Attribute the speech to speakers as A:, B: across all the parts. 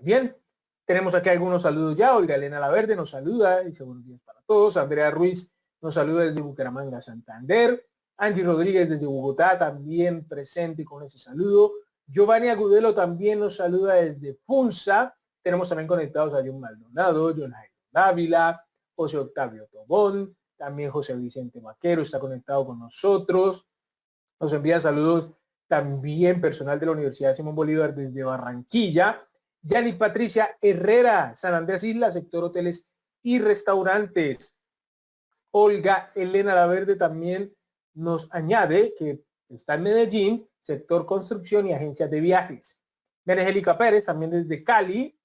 A: Bien, tenemos aquí algunos saludos ya. Olga Elena Laverde nos saluda, dice buenos días para todos. Andrea Ruiz nos saluda desde Bucaramanga, Santander. Angie Rodríguez desde Bogotá también presente con ese saludo. Giovanni Agudelo también nos saluda desde Funza. Tenemos también conectados a John Maldonado, John Jairo Dávila, José Octavio Tobón, también José Vicente Vaquero está conectado con nosotros. Nos envían saludos también personal de la Universidad Simón Bolívar desde Barranquilla. Yani Patricia Herrera, San Andrés Isla, sector hoteles y restaurantes. Olga Elena Laverde también nos añade que está en Medellín, sector construcción y agencias de viajes. Angélica Pérez, también desde Cali,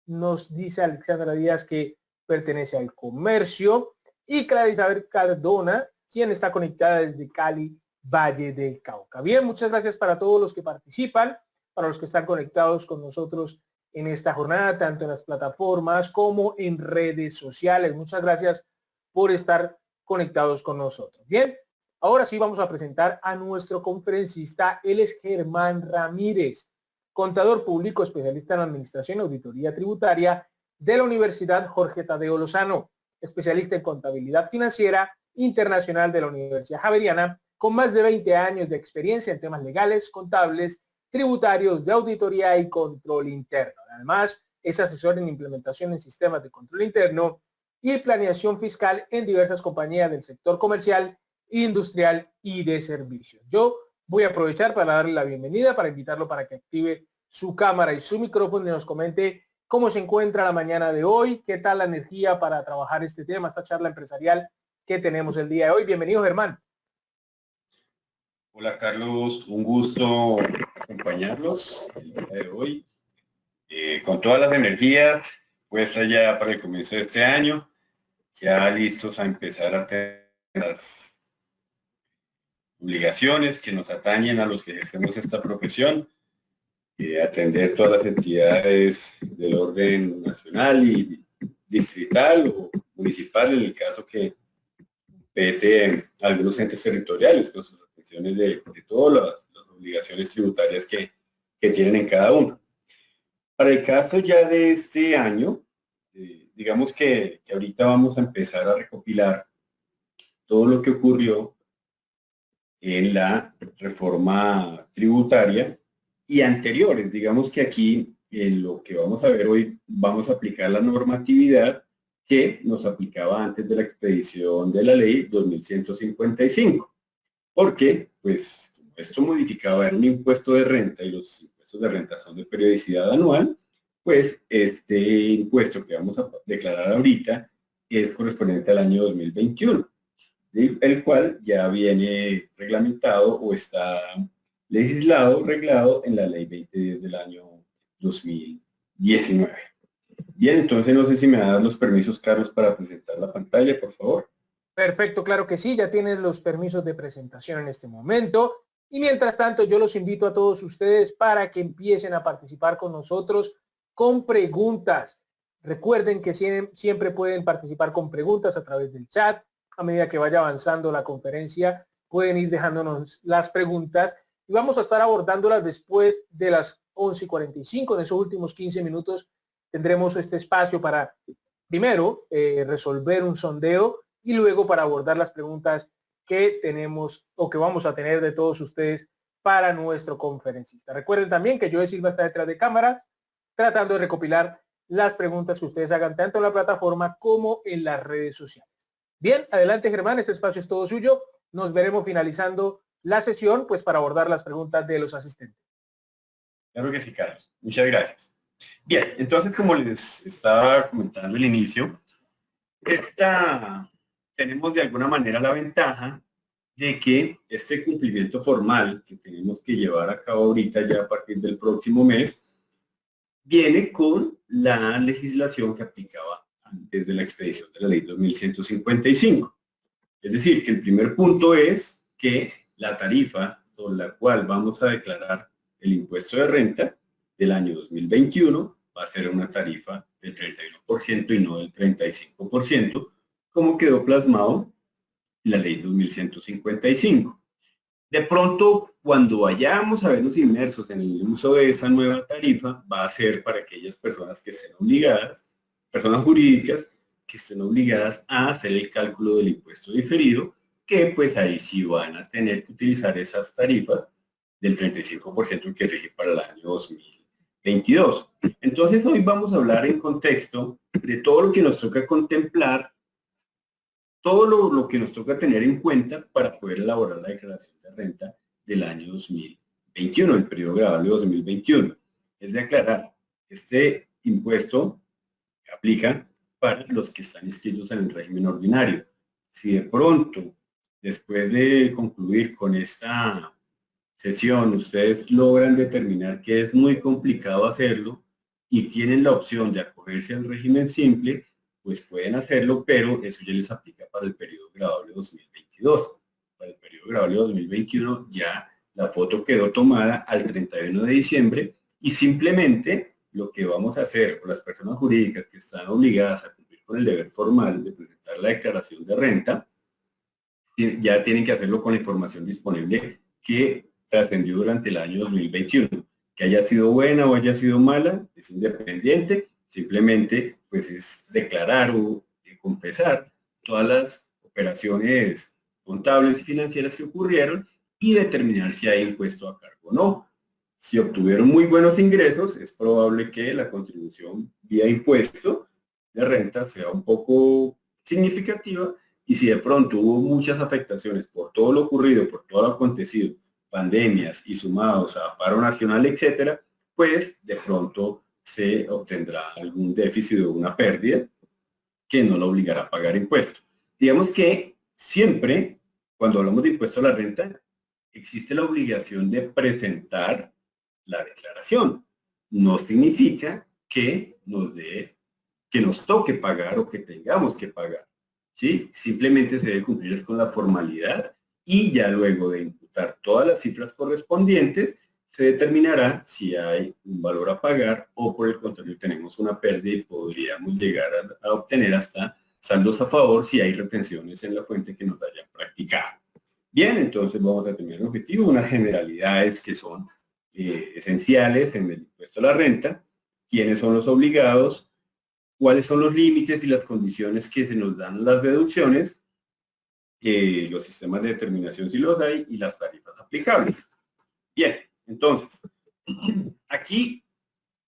A: nos dice Alexandra Díaz que pertenece al comercio. Y Clara Isabel Cardona, quien está conectada desde Cali, Valle del Cauca. Bien, muchas gracias para todos los que participan, para los que están conectados con nosotros en esta jornada, tanto en las plataformas como en redes sociales. Muchas gracias por estar conectados con nosotros. Bien, ahora sí vamos a presentar a nuestro conferencista. Él es Germán Ramírez, contador público especialista en administración y auditoría tributaria de la Universidad Jorge Tadeo Lozano, especialista en contabilidad financiera internacional de la Universidad Javeriana, con más de 20 años de experiencia en temas legales, contables, tributarios, de auditoría y control interno. Además, es asesor en implementación en sistemas de control interno y planeación fiscal en diversas compañías del sector comercial, industrial y de servicios. Yo voy a aprovechar para darle la bienvenida, para invitarlo para que active su cámara y su micrófono y nos comente cómo se encuentra la mañana de hoy, qué tal la energía para trabajar este tema, esta charla empresarial que tenemos el día de hoy. Bienvenido, Germán.
B: Hola, Carlos. Un gusto acompañarlos el día de hoy. Con todas las energías puestas ya para el comienzo de este año, ya listos a empezar a tener las obligaciones que nos atañen a los que ejercemos esta profesión, atender todas las entidades del orden nacional y distrital o municipal en el caso que compete a algunos entes territoriales con sus atenciones de todas las obligaciones tributarias que tienen en cada uno. Para el caso ya de este año, digamos que ahorita vamos a empezar a recopilar todo lo que ocurrió en la reforma tributaria y anteriores. Digamos que aquí, en lo que vamos a ver hoy, vamos a aplicar la normatividad que nos aplicaba antes de la expedición de la ley 2155. Porque, pues, esto modificaba un impuesto de renta y los impuestos de renta son de periodicidad anual, pues este impuesto que vamos a declarar ahorita es correspondiente al año 2021, el cual ya viene reglamentado o está legislado, reglado en la ley 2010 del año 2019. Bien, entonces no sé si me dan los permisos, Carlos, para presentar la pantalla, por favor.
A: Perfecto, claro que sí, ya tienes los permisos de presentación en este momento. Y mientras tanto, yo los invito a todos ustedes para que empiecen a participar con nosotros con preguntas. Recuerden que siempre pueden participar con preguntas a través del chat. A medida que vaya avanzando la conferencia, pueden ir dejándonos las preguntas y vamos a estar abordándolas después de las 11:45. En esos últimos 15 minutos tendremos este espacio para, primero, resolver un sondeo y luego para abordar las preguntas que tenemos o que vamos a tener de todos ustedes para nuestro conferencista. Recuerden también que Joe Silva está detrás de cámara tratando de recopilar las preguntas que ustedes hagan tanto en la plataforma como en las redes sociales. Bien, adelante Germán, este espacio es todo suyo. Nos veremos finalizando la sesión pues para abordar las preguntas de los asistentes.
B: Claro que sí, Carlos. Muchas gracias. Bien, entonces como les estaba comentando al inicio, tenemos de alguna manera la ventaja de que este cumplimiento formal que tenemos que llevar a cabo ahorita ya a partir del próximo mes, viene con la legislación que aplicaba antes de la expedición de la ley 2155. Es decir, que el primer punto es que la tarifa sobre la cual vamos a declarar el impuesto de renta del año 2021 va a ser una tarifa del 31% y no del 35%, como quedó plasmado en la ley 2155. De pronto cuando vayamos a vernos inmersos en el uso de esta nueva tarifa, va a ser para aquellas personas que estén obligadas, personas jurídicas, que estén obligadas a hacer el cálculo del impuesto diferido, que pues ahí sí van a tener que utilizar esas tarifas del 35% que rige para el año 2022. Entonces hoy vamos a hablar en contexto de todo lo que nos toca contemplar, todo lo que nos toca tener en cuenta para poder elaborar la declaración de renta del año 2021, el periodo gravable 2021. Es de aclarar, este impuesto aplica para los que están inscritos en el régimen ordinario. Si de pronto, después de concluir con esta sesión, ustedes logran determinar que es muy complicado hacerlo y tienen la opción de acogerse al régimen simple, pues pueden hacerlo, pero eso ya les aplica para el periodo gravable 2022. Para el periodo gravable 2021 ya la foto quedó tomada al 31 de diciembre y simplemente lo que vamos a hacer por las personas jurídicas que están obligadas a cumplir con el deber formal de presentar la declaración de renta, ya tienen que hacerlo con la información disponible que trascendió durante el año 2021. Que haya sido buena o haya sido mala, es independiente, simplemente pues es declarar o confesar todas las operaciones contables y financieras que ocurrieron y determinar si hay impuesto a cargo o no. Si obtuvieron muy buenos ingresos, es probable que la contribución vía impuesto de renta sea un poco significativa, y si de pronto hubo muchas afectaciones por todo lo ocurrido, por todo lo acontecido, pandemias y sumados a paro nacional, etcétera, pues de pronto se obtendrá algún déficit o una pérdida que no lo obligará a pagar impuestos. Digamos que siempre, cuando hablamos de impuesto a la renta, existe la obligación de presentar la declaración. No significa que nos toque pagar o que tengamos que pagar, ¿sí? Simplemente se debe cumplir con la formalidad y ya luego de imputar todas las cifras correspondientes, se determinará si hay un valor a pagar o por el contrario tenemos una pérdida y podríamos llegar a obtener hasta saldos a favor si hay retenciones en la fuente que nos hayan practicado. Bien, entonces vamos a tener el objetivo, unas generalidades que son esenciales en el impuesto a la renta, quiénes son los obligados, cuáles son los límites y las condiciones que se nos dan las deducciones, los sistemas de determinación si los hay y las tarifas aplicables. Bien, entonces, aquí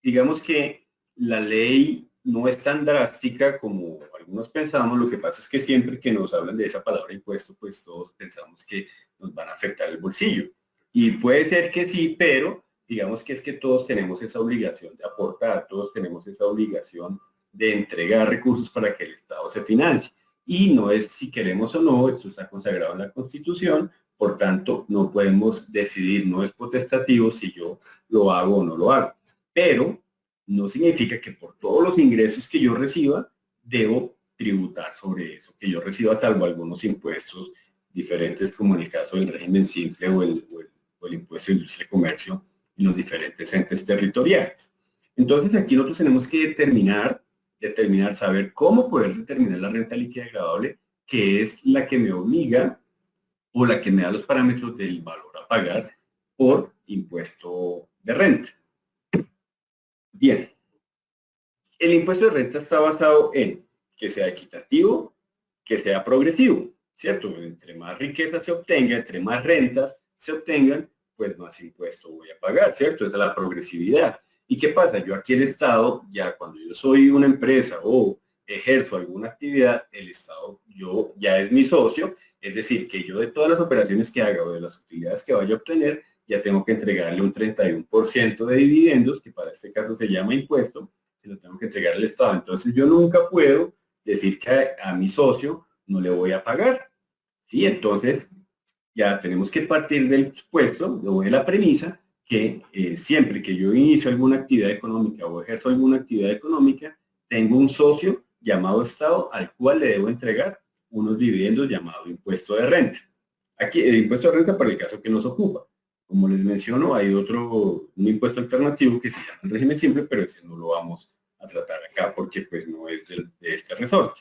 B: digamos que la ley no es tan drástica como algunos pensamos. Lo que pasa es que siempre que nos hablan de esa palabra impuesto, pues todos pensamos que nos van a afectar el bolsillo. Y puede ser que sí, pero digamos que es que todos tenemos esa obligación de aportar, todos tenemos esa obligación de entregar recursos para que el Estado se financie. Y no es si queremos o no, esto está consagrado en la Constitución, por tanto no podemos decidir, no es potestativo si yo lo hago o no lo hago. Pero no significa que por todos los ingresos que yo reciba, debo tributar sobre eso que yo reciba, salvo algunos impuestos diferentes, como en el caso del régimen simple o el impuesto de industria y comercio en los diferentes entes territoriales. Entonces aquí nosotros tenemos que determinar, saber cómo poder determinar la renta líquida gravable, que es la que me obliga o la que me da los parámetros del valor a pagar por impuesto de renta. Bien, el impuesto de renta está basado en que sea equitativo, que sea progresivo, ¿cierto? Entre más riqueza se obtenga, entre más rentas se obtengan, pues más impuesto voy a pagar, ¿cierto? Esa es la progresividad. ¿Y qué pasa? Yo aquí el Estado, ya cuando yo soy una empresa o ejerzo alguna actividad, el Estado ya es mi socio, es decir, que yo de todas las operaciones que haga o de las utilidades que vaya a obtener, ya tengo que entregarle un 31% de dividendos, que para este caso se llama impuesto, que lo tengo que entregar al Estado. Entonces yo nunca puedo decir que a mi socio no le voy a pagar, ¿sí? Entonces ya tenemos que partir del supuesto, de la premisa, que siempre que yo inicio alguna actividad económica o ejerzo alguna actividad económica, tengo un socio llamado Estado al cual le debo entregar unos dividendos llamado impuesto de renta. Aquí el impuesto de renta para el caso que nos ocupa. Como les menciono, hay un impuesto alternativo que se llama el régimen simple, pero ese no lo vamos a tratar acá porque pues no es de este resorte.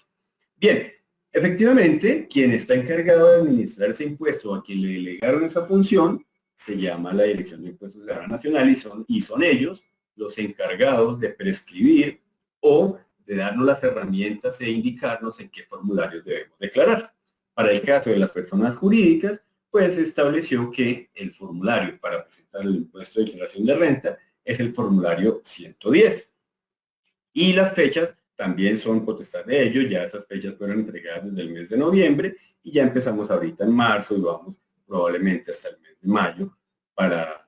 B: Bien, efectivamente, quien está encargado de administrar ese impuesto, a quien le delegaron esa función, se llama la Dirección de Impuestos de la Nacional y son ellos los encargados de prescribir o de darnos las herramientas e indicarnos en qué formularios debemos declarar. Para el caso de las personas jurídicas, pues se estableció que el formulario para presentar el impuesto de declaración de renta es el formulario 110. Y las fechas también son potestad de ellos, ya esas fechas fueron entregadas desde el mes de noviembre y ya empezamos ahorita en marzo y vamos probablemente hasta el mes de mayo para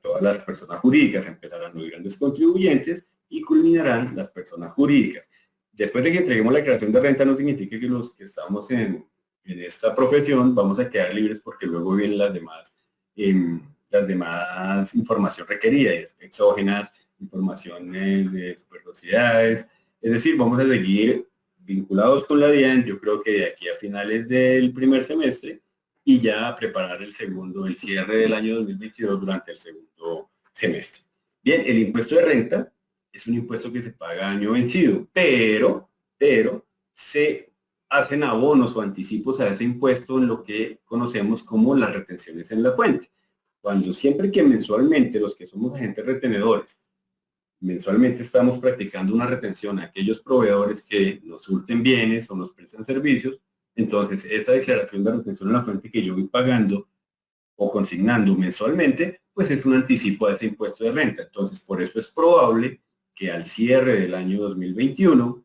B: todas las personas jurídicas. Empezarán los grandes contribuyentes y culminarán las personas jurídicas. Después de que entreguemos la declaración de renta no significa que los que estamos en esta profesión vamos a quedar libres, porque luego vienen las demás información requerida, exógenas, informaciones de supervelocidades. Es decir, vamos a seguir vinculados con la DIAN, yo creo que de aquí a finales del primer semestre, y ya preparar el cierre del año 2022 durante el segundo semestre. Bien, el impuesto de renta es un impuesto que se paga año vencido, pero se hacen abonos o anticipos a ese impuesto en lo que conocemos como las retenciones en la fuente. Siempre que mensualmente los que somos agentes retenedores, mensualmente estamos practicando una retención a aquellos proveedores que nos surten bienes o nos prestan servicios, entonces esa declaración de retención en la fuente que yo voy pagando o consignando mensualmente, pues es un anticipo a ese impuesto de renta. Entonces, por eso es probable que al cierre del año 2021,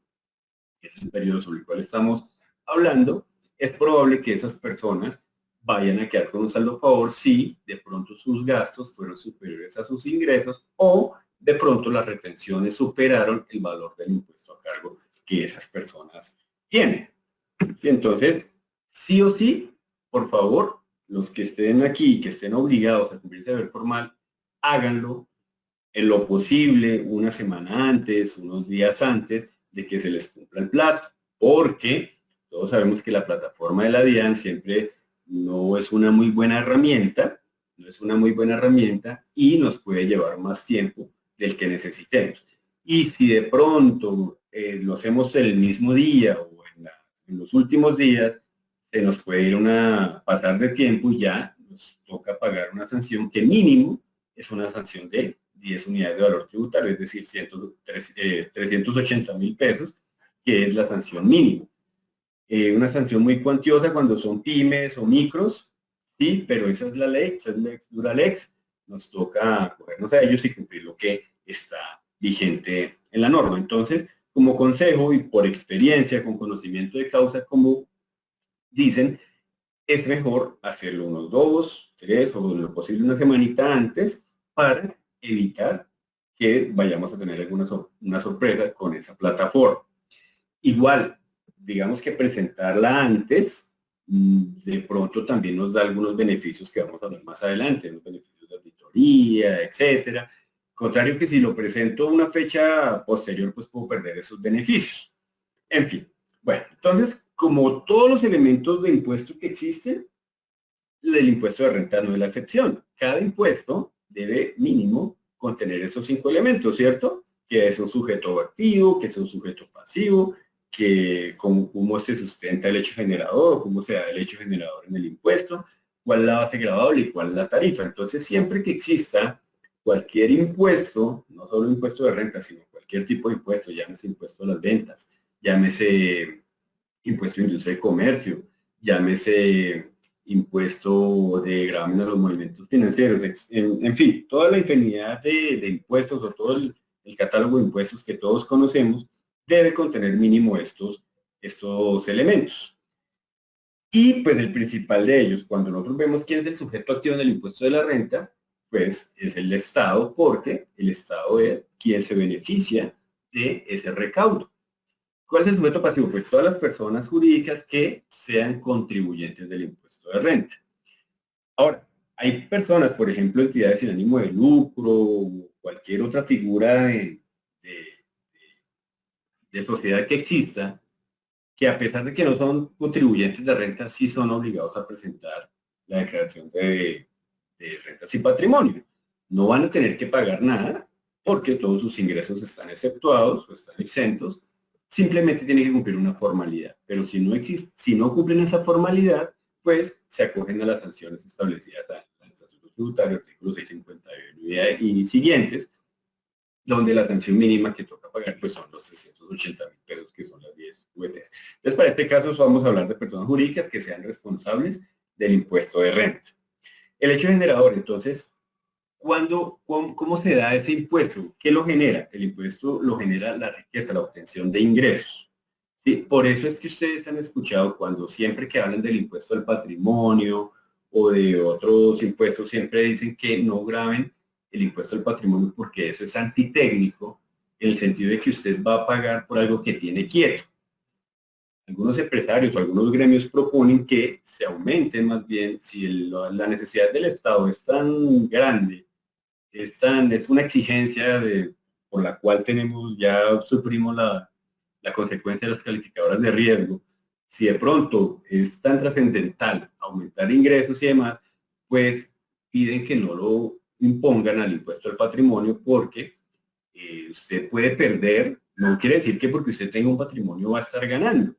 B: que es el periodo sobre el cual estamos hablando, es probable que esas personas vayan a quedar con un saldo a favor si de pronto sus gastos fueron superiores a sus ingresos o de pronto las retenciones superaron el valor del impuesto a cargo que esas personas tienen. ¿Sí? Entonces, sí o sí, por favor, los que estén aquí, que estén obligados a cumplir ese deber formal, háganlo en lo posible una semana antes, unos días antes de que se les cumpla el plazo, porque todos sabemos que la plataforma de la DIAN siempre no es una muy buena herramienta, y nos puede llevar más tiempo del que necesitemos. Y si de pronto lo hacemos el mismo día o en los últimos días, se nos puede ir pasar de tiempo y ya nos toca pagar una sanción que mínimo es una sanción de 10 unidades de valor tributario, es decir, 380.000 pesos, que es la sanción mínima. Una sanción muy cuantiosa cuando son pymes o micros, sí, pero esa es la ley, esa es la ex dura lex, nos toca cogernos a ellos y cumplir lo que está vigente en la norma. Entonces, como consejo y por experiencia, con conocimiento de causa, como dicen, es mejor hacerlo unos 2, 3 o lo posible una semanita antes para evitar que vayamos a tener una sorpresa con esa plataforma. Igual, digamos que presentarla antes, de pronto también nos da algunos beneficios que vamos a hablar más adelante, los beneficios de auditoría, etcétera. Contrario que si lo presento a una fecha posterior, pues puedo perder esos beneficios. En fin, bueno, entonces, como todos los elementos de impuesto que existen, el impuesto de renta no es la excepción. Cada impuesto debe mínimo contener esos 5 elementos, ¿cierto? Que es un sujeto activo, que es un sujeto pasivo, que cómo se sustenta el hecho generador, cómo se da el hecho generador en el impuesto, cuál es la base gravable y cuál es la tarifa. Entonces, siempre que exista cualquier impuesto, no solo impuesto de renta, sino cualquier tipo de impuesto, llámese impuesto a las ventas, llámese impuesto de industria y comercio, llámese impuesto de gravamen a los movimientos financieros, en fin, toda la infinidad de impuestos o todo el catálogo de impuestos que todos conocemos debe contener mínimo estos elementos. Y pues el principal de ellos, cuando nosotros vemos quién es el sujeto activo en el impuesto de la renta, pues es el Estado, porque el Estado es quien se beneficia de ese recaudo. ¿Cuál es el sujeto pasivo? Pues todas las personas jurídicas que sean contribuyentes del impuesto de renta. Ahora, hay personas, por ejemplo, entidades sin ánimo de lucro o cualquier otra figura de sociedad que exista, que a pesar de que no son contribuyentes de renta, sí son obligados a presentar la declaración de rentas y patrimonio. No van a tener que pagar nada porque todos sus ingresos están exceptuados o están exentos. Simplemente tienen que cumplir una formalidad. Pero si no cumplen esa formalidad, pues se acogen a las sanciones establecidas en el Estatuto Tributario, artículo 651 y siguientes, donde la sanción mínima que toca pagar pues son los 380.000 pesos, que son las 10 UETs. Entonces, para este caso vamos a hablar de personas jurídicas que sean responsables del impuesto de renta. El hecho generador, entonces, ¿cómo se da ese impuesto? ¿Qué lo genera? El impuesto lo genera la riqueza, la obtención de ingresos. ¿Sí? Por eso es que ustedes han escuchado cuando siempre que hablan del impuesto al patrimonio o de otros impuestos, siempre dicen que no graben el impuesto al patrimonio porque eso es antitécnico, en el sentido de que usted va a pagar por algo que tiene quieto. Algunos empresarios o algunos gremios proponen que se aumente más bien, si la necesidad del Estado es tan grande, es una exigencia por la cual ya sufrimos la consecuencia de las calificadoras de riesgo. Si de pronto es tan trascendental aumentar ingresos y demás, pues piden que no lo impongan al impuesto al patrimonio porque usted puede perder, no quiere decir que porque usted tenga un patrimonio va a estar ganando,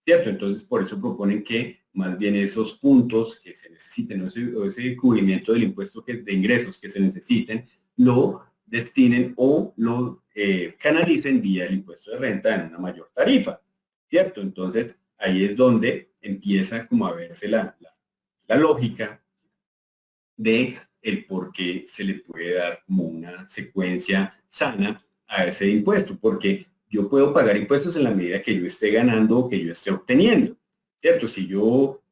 B: ¿cierto? Entonces por eso proponen que más bien esos puntos que se necesiten, o ese cubrimiento del impuesto de ingresos que se necesiten, lo destinen o lo canalicen vía el impuesto de renta en una mayor tarifa, ¿cierto? Entonces ahí es donde empieza como a verse la lógica de el por qué se le puede dar como una secuencia sana a ese impuesto, porque yo puedo pagar impuestos en la medida que yo esté ganando o que yo esté obteniendo, ¿cierto? Si yo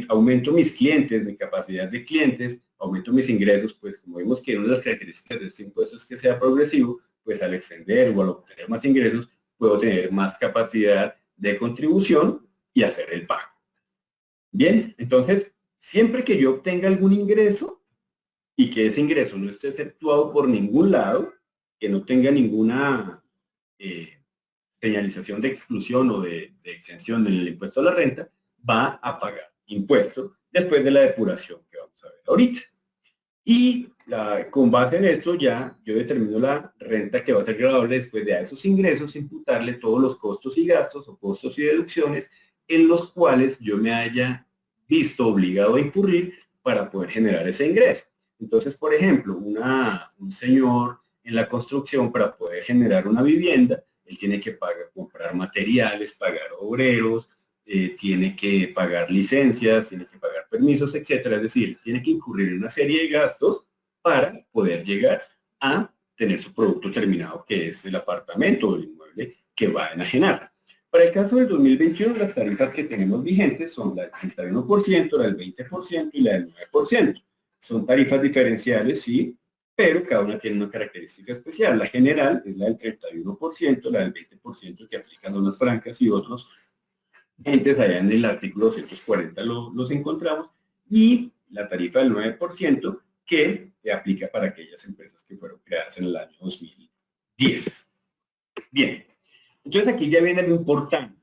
B: aumento mis clientes, mi capacidad de clientes, aumento mis ingresos, pues como vimos que una de las características de este impuesto es que sea progresivo, pues al extender o al obtener más ingresos, puedo tener más capacidad de contribución y hacer el pago. Bien, entonces, siempre que yo obtenga algún ingreso y que ese ingreso no esté exceptuado por ningún lado, que no tenga ninguna señalización de exclusión o de exención en el impuesto a la renta, va a pagar impuesto después de la depuración que vamos a ver ahorita. Y con base en esto ya yo determino la renta que va a ser gravable después de a esos ingresos imputarle todos los costos y gastos o costos y deducciones en los cuales yo me haya visto obligado a incurrir para poder generar ese ingreso. Entonces, por ejemplo, un señor en la construcción para poder generar una vivienda, él tiene que comprar materiales, pagar obreros, tiene que pagar licencias, tiene que pagar permisos, etcétera. Es decir, tiene que incurrir en una serie de gastos para poder llegar a tener su producto terminado, que es el apartamento o el inmueble que va a enajenar. Para el caso del 2021, las tarifas que tenemos vigentes son la del 31%, la del 20% y la del 9%. Son tarifas diferenciales, sí, pero cada una tiene una característica especial. La general es la del 31%, la del 20% que aplican zonas francas y otros entes, allá en el artículo 240 los encontramos, y la tarifa del 9% que aplica para aquellas empresas que fueron creadas en el año 2010. Bien, entonces aquí ya viene lo importante.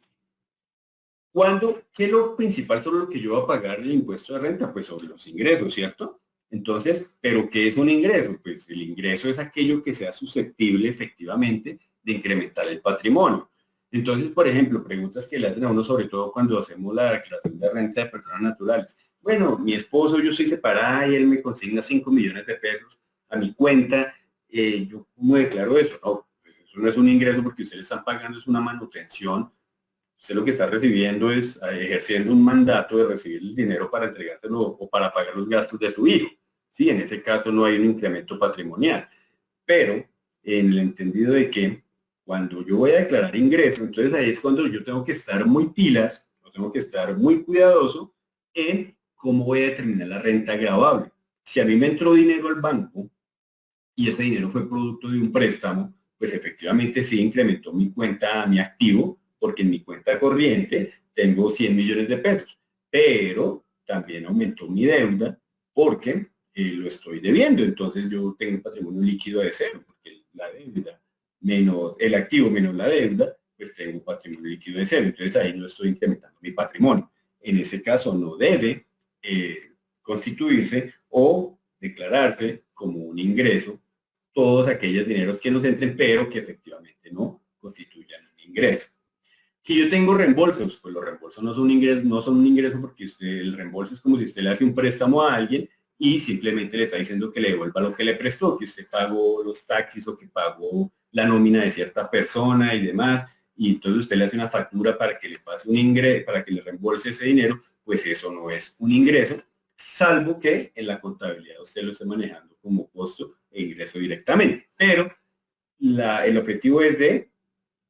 B: ¿Qué es lo principal sobre lo que yo voy a pagar el impuesto de renta? Pues sobre los ingresos, ¿cierto? Entonces, ¿pero qué es un ingreso? Pues el ingreso es aquello que sea susceptible efectivamente de incrementar el patrimonio. Entonces, por ejemplo, preguntas que le hacen a uno, sobre todo cuando hacemos la declaración de renta de personas naturales. Bueno, mi esposo, yo soy separada y él me consigna 5 millones de pesos a mi cuenta. ¿Yo cómo declaro eso? No, pues eso no es un ingreso porque ustedes están pagando, es una manutención. Usted lo que está recibiendo es ejerciendo un mandato de recibir el dinero para entregárselo o para pagar los gastos de su hijo. Sí, en ese caso no hay un incremento patrimonial. Pero en el entendido de que cuando yo voy a declarar ingreso, entonces ahí es cuando yo tengo que estar muy pilas, o tengo que estar muy cuidadoso en cómo voy a determinar la renta gravable. Si a mí me entró dinero al banco y ese dinero fue producto de un préstamo, pues efectivamente sí incrementó mi cuenta, mi activo, porque en mi cuenta corriente tengo 100 millones de pesos, pero también aumentó mi deuda porque lo estoy debiendo. Entonces yo tengo un patrimonio líquido de cero, porque la deuda menos el activo menos la deuda, pues tengo un patrimonio líquido de cero. Entonces ahí no estoy incrementando mi patrimonio. En ese caso no debe constituirse o declararse como un ingreso todos aquellos dineros que nos entren, pero que efectivamente no constituyan un ingreso. Si yo tengo reembolsos, pues los reembolsos no son un ingreso porque el reembolso es como si usted le hace un préstamo a alguien y simplemente le está diciendo que le devuelva lo que le prestó, que usted pagó los taxis o que pagó la nómina de cierta persona y demás, y entonces usted le hace una factura para que le pase un ingreso, para que le reembolse ese dinero, pues eso no es un ingreso, salvo que en la contabilidad usted lo esté manejando como costo e ingreso directamente. Pero el objetivo es de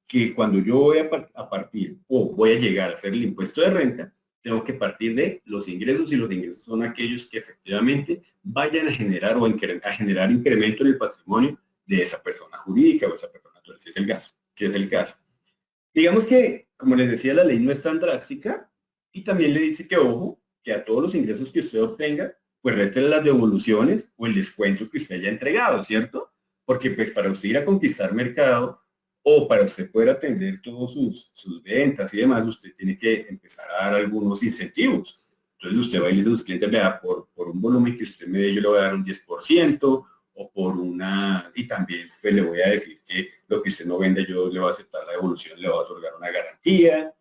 B: que cuando yo voy a partir o voy a llegar a hacer el impuesto de renta, tengo que partir de los ingresos, y los ingresos son aquellos que efectivamente vayan a generar a generar incremento en el patrimonio de esa persona jurídica o esa persona natural, si es el caso. Si es el caso. Digamos que, como les decía, la ley no es tan drástica, y también le dice que, ojo, que a todos los ingresos que usted obtenga, pues resten las devoluciones o el descuento que usted haya entregado, ¿cierto? Porque pues para usted ir a conquistar mercado o para usted poder atender todas sus ventas y demás, usted tiene que empezar a dar algunos incentivos. Entonces usted va y le dice a sus clientes, vea, por un volumen que usted me dé, yo le voy a dar un 10%, o por una, y también pues le voy a decir que lo que usted no vende yo le voy a aceptar la devolución, le voy a otorgar una garantía,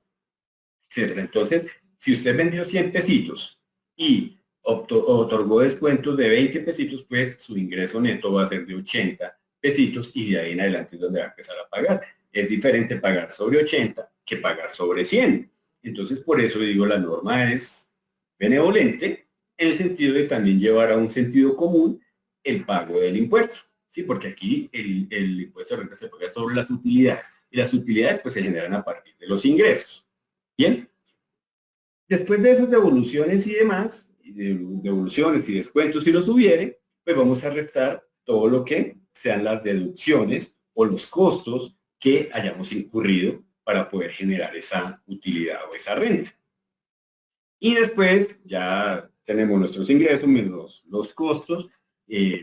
B: etcétera. Entonces, si usted vendió 100 pesitos y otorgó descuentos de 20 pesitos, pues su ingreso neto va a ser de 80 pesitos, y de ahí en adelante es donde va a empezar a pagar. Es diferente pagar sobre 80 que pagar sobre 100. Entonces, por eso digo, la norma es benevolente en el sentido de también llevar a un sentido común el pago del impuesto. Sí, porque aquí el impuesto de renta se paga sobre las utilidades, y las utilidades pues se generan a partir de los ingresos. Bien, después de esas devoluciones y demás, devoluciones y descuentos si los hubiere, pues vamos a restar todo lo que sean las deducciones o los costos que hayamos incurrido para poder generar esa utilidad o esa renta. Y después ya tenemos nuestros ingresos menos los costos,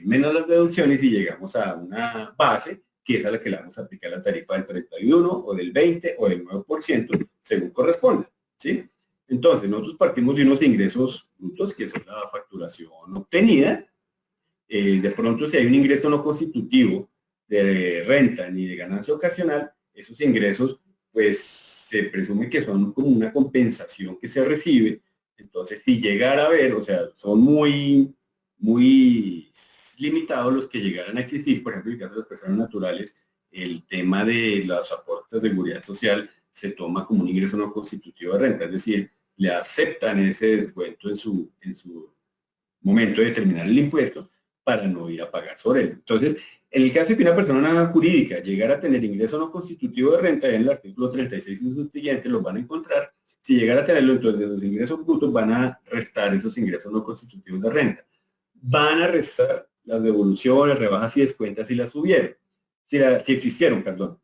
B: menos las deducciones, y llegamos a una base que es a la que le vamos a aplicar la tarifa del 31 o del 20 o del 9% según corresponda, ¿sí? Entonces, nosotros partimos de unos ingresos brutos, que son la facturación obtenida. De pronto, si hay un ingreso no constitutivo de renta ni de ganancia ocasional, esos ingresos, pues, se presume que son como una compensación que se recibe. Entonces, si llegara a haber, o sea, son muy limitados los que llegaran a existir. Por ejemplo, en el caso de las personas naturales, el tema de los aportes de seguridad social se toma como un ingreso no constitutivo de renta, es decir, le aceptan ese descuento en su momento de determinar el impuesto para no ir a pagar sobre él. Entonces, en el caso de que una persona jurídica llegara a tener ingreso no constitutivo de renta, en el artículo 36 y sus siguientes los van a encontrar. Si llegara a tenerlo, entonces los ingresos brutos van a restar esos ingresos no constitutivos de renta. Van a restar las devoluciones, rebajas y descuentas si las hubieron, si existieron, perdón.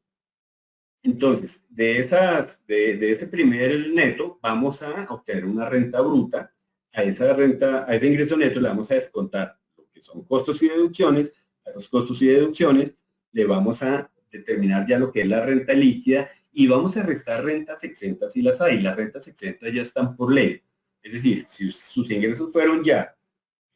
B: Entonces, de ese primer neto, vamos a obtener una renta bruta. A ese ingreso neto le vamos a descontar lo que son costos y deducciones. A esos costos y deducciones le vamos a determinar ya lo que es la renta líquida, y vamos a restar rentas exentas si las hay. Las rentas exentas ya están por ley. Es decir, si sus ingresos fueron ya,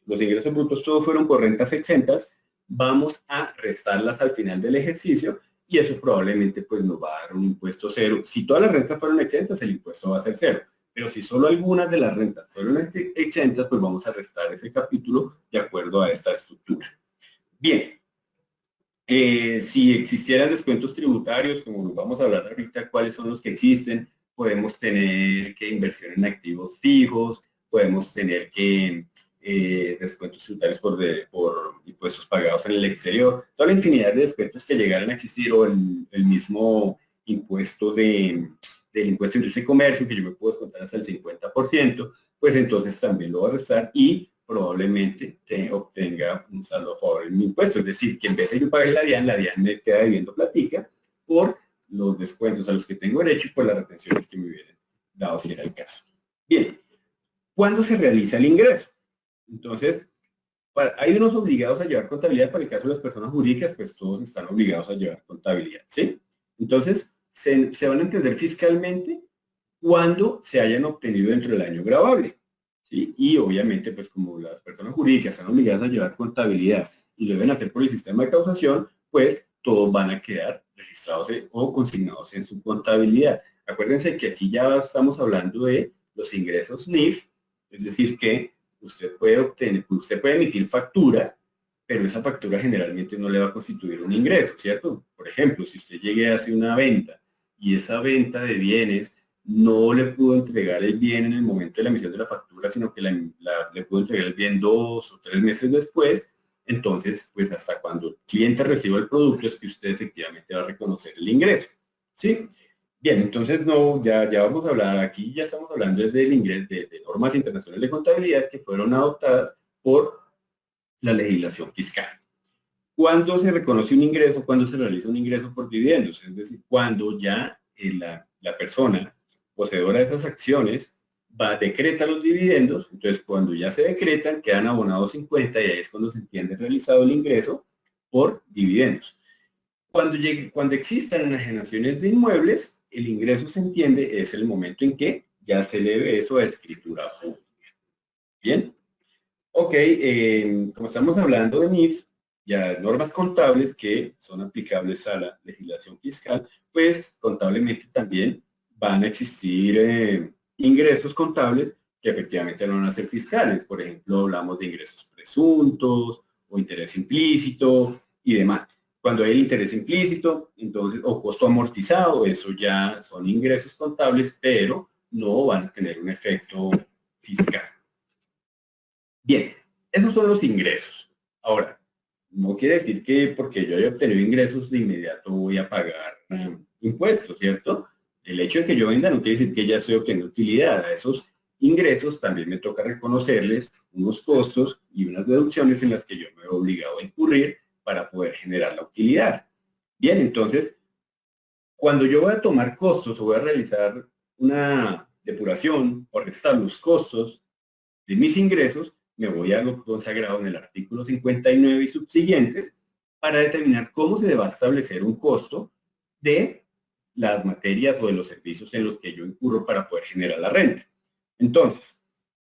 B: los ingresos brutos todos fueron por rentas exentas, vamos a restarlas al final del ejercicio, y eso probablemente pues nos va a dar un impuesto cero. Si todas las rentas fueron exentas, el impuesto va a ser cero. Pero si solo algunas de las rentas fueron exentas, pues vamos a restar ese capítulo de acuerdo a esta estructura. Bien, si existieran descuentos tributarios, como nos vamos a hablar ahorita, cuáles son los que existen, podemos tener que inversión en activos fijos, podemos tener que descuentos tributarios por impuestos pagados en el exterior, toda la infinidad de descuentos que llegaran a existir, o el mismo impuesto del impuesto de industria y comercio, que yo me puedo descontar hasta el 50%, pues entonces también lo va a restar, y probablemente obtenga un saldo a favor en mi impuesto. Es decir, que en vez de yo pagar la DIAN me queda debiendo platica por los descuentos a los que tengo derecho y por las retenciones que me hubieran dado si era el caso. Bien, ¿cuándo se realiza el ingreso? Entonces, hay unos obligados a llevar contabilidad. Para el caso de las personas jurídicas, pues todos están obligados a llevar contabilidad, ¿sí? Entonces, se van a entender fiscalmente cuando se hayan obtenido dentro del año gravable, ¿sí? Y obviamente, pues como las personas jurídicas están obligadas a llevar contabilidad y lo deben hacer por el sistema de causación, pues todos van a quedar registrados o consignados en su contabilidad. Acuérdense que aquí ya estamos hablando de los ingresos NIF, es decir, que usted puede emitir factura, pero esa factura generalmente no le va a constituir un ingreso, ¿cierto? Por ejemplo, si usted llegue a hacer una venta y esa venta de bienes no le pudo entregar el bien en el momento de la emisión de la factura, sino que le pudo entregar el bien 2 o 3 meses después, entonces, pues hasta cuando el cliente reciba el producto es que usted efectivamente va a reconocer el ingreso, ¿sí? Bien, entonces ya vamos a hablar, aquí ya estamos hablando desde el ingreso de normas internacionales de contabilidad que fueron adoptadas por la legislación fiscal. ¿Cuándo se reconoce un ingreso? Cuando se realiza un ingreso por dividendos, es decir, cuando ya la persona poseedora de esas acciones decreta los dividendos, entonces cuando ya se decretan quedan abonados 50 y ahí es cuando se entiende realizado el ingreso por dividendos. Cuando existan enajenaciones de inmuebles, el ingreso se entiende es el momento en que ya se eleve eso a escritura pública. Bien. Ok, como estamos hablando de NIF, ya normas contables que son aplicables a la legislación fiscal, pues contablemente también van a existir ingresos contables que efectivamente no van a ser fiscales. Por ejemplo, hablamos de ingresos presuntos o interés implícito y demás. Cuando hay interés implícito, entonces, o costo amortizado, eso ya son ingresos contables, pero no van a tener un efecto fiscal. Bien, esos son los ingresos. Ahora, no quiere decir que porque yo haya obtenido ingresos de inmediato voy a pagar impuestos, ¿cierto? El hecho de que yo venda no quiere decir que ya estoy obteniendo utilidad. A esos ingresos también me toca reconocerles unos costos y unas deducciones en las que yo me he obligado a incurrir para poder generar la utilidad. Bien, entonces, cuando yo voy a tomar costos o voy a realizar una depuración o restar los costos de mis ingresos, me voy a lo consagrado en el artículo 59 y subsiguientes para determinar cómo se va a establecer un costo de las materias o de los servicios en los que yo incurro para poder generar la renta. Entonces,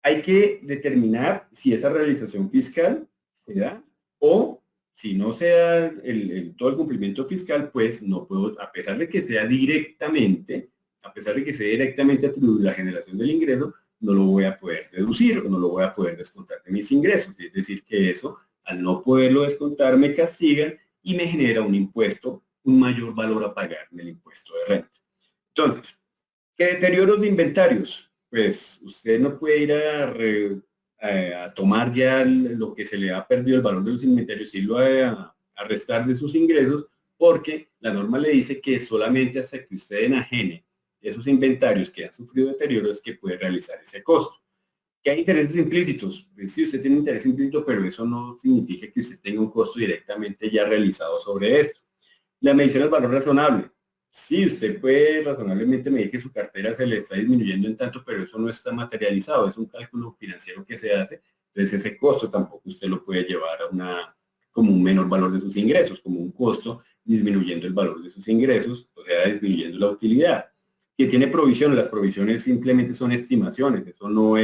B: hay que determinar si esa realización fiscal se da o si no se da todo el cumplimiento fiscal, pues no puedo, a pesar de que sea directamente atribuir la generación del ingreso, no lo voy a poder deducir o no lo voy a poder descontar de mis ingresos. Es decir, que eso, al no poderlo descontar, me castigan y me genera un impuesto, un mayor valor a pagar en el impuesto de renta. Entonces, ¿qué deterioros de inventarios? Pues usted no puede ir a tomar ya lo que se le ha perdido el valor de los inventarios y lo a restar de sus ingresos, porque la norma le dice que solamente hasta que usted enajene esos inventarios que han sufrido deterioro es que puede realizar ese costo. ¿Qué hay intereses implícitos? Pues sí, usted tiene un interés implícito, pero eso no significa que usted tenga un costo directamente ya realizado sobre esto. La medición del valor razonable. Sí, usted puede razonablemente medir que su cartera se le está disminuyendo en tanto, pero eso no está materializado, es un cálculo financiero que se hace, entonces ese costo tampoco usted lo puede llevar a como un menor valor de sus ingresos, como un costo disminuyendo el valor de sus ingresos, o sea, disminuyendo la utilidad. Que tiene provisiones, las provisiones simplemente son estimaciones, eso no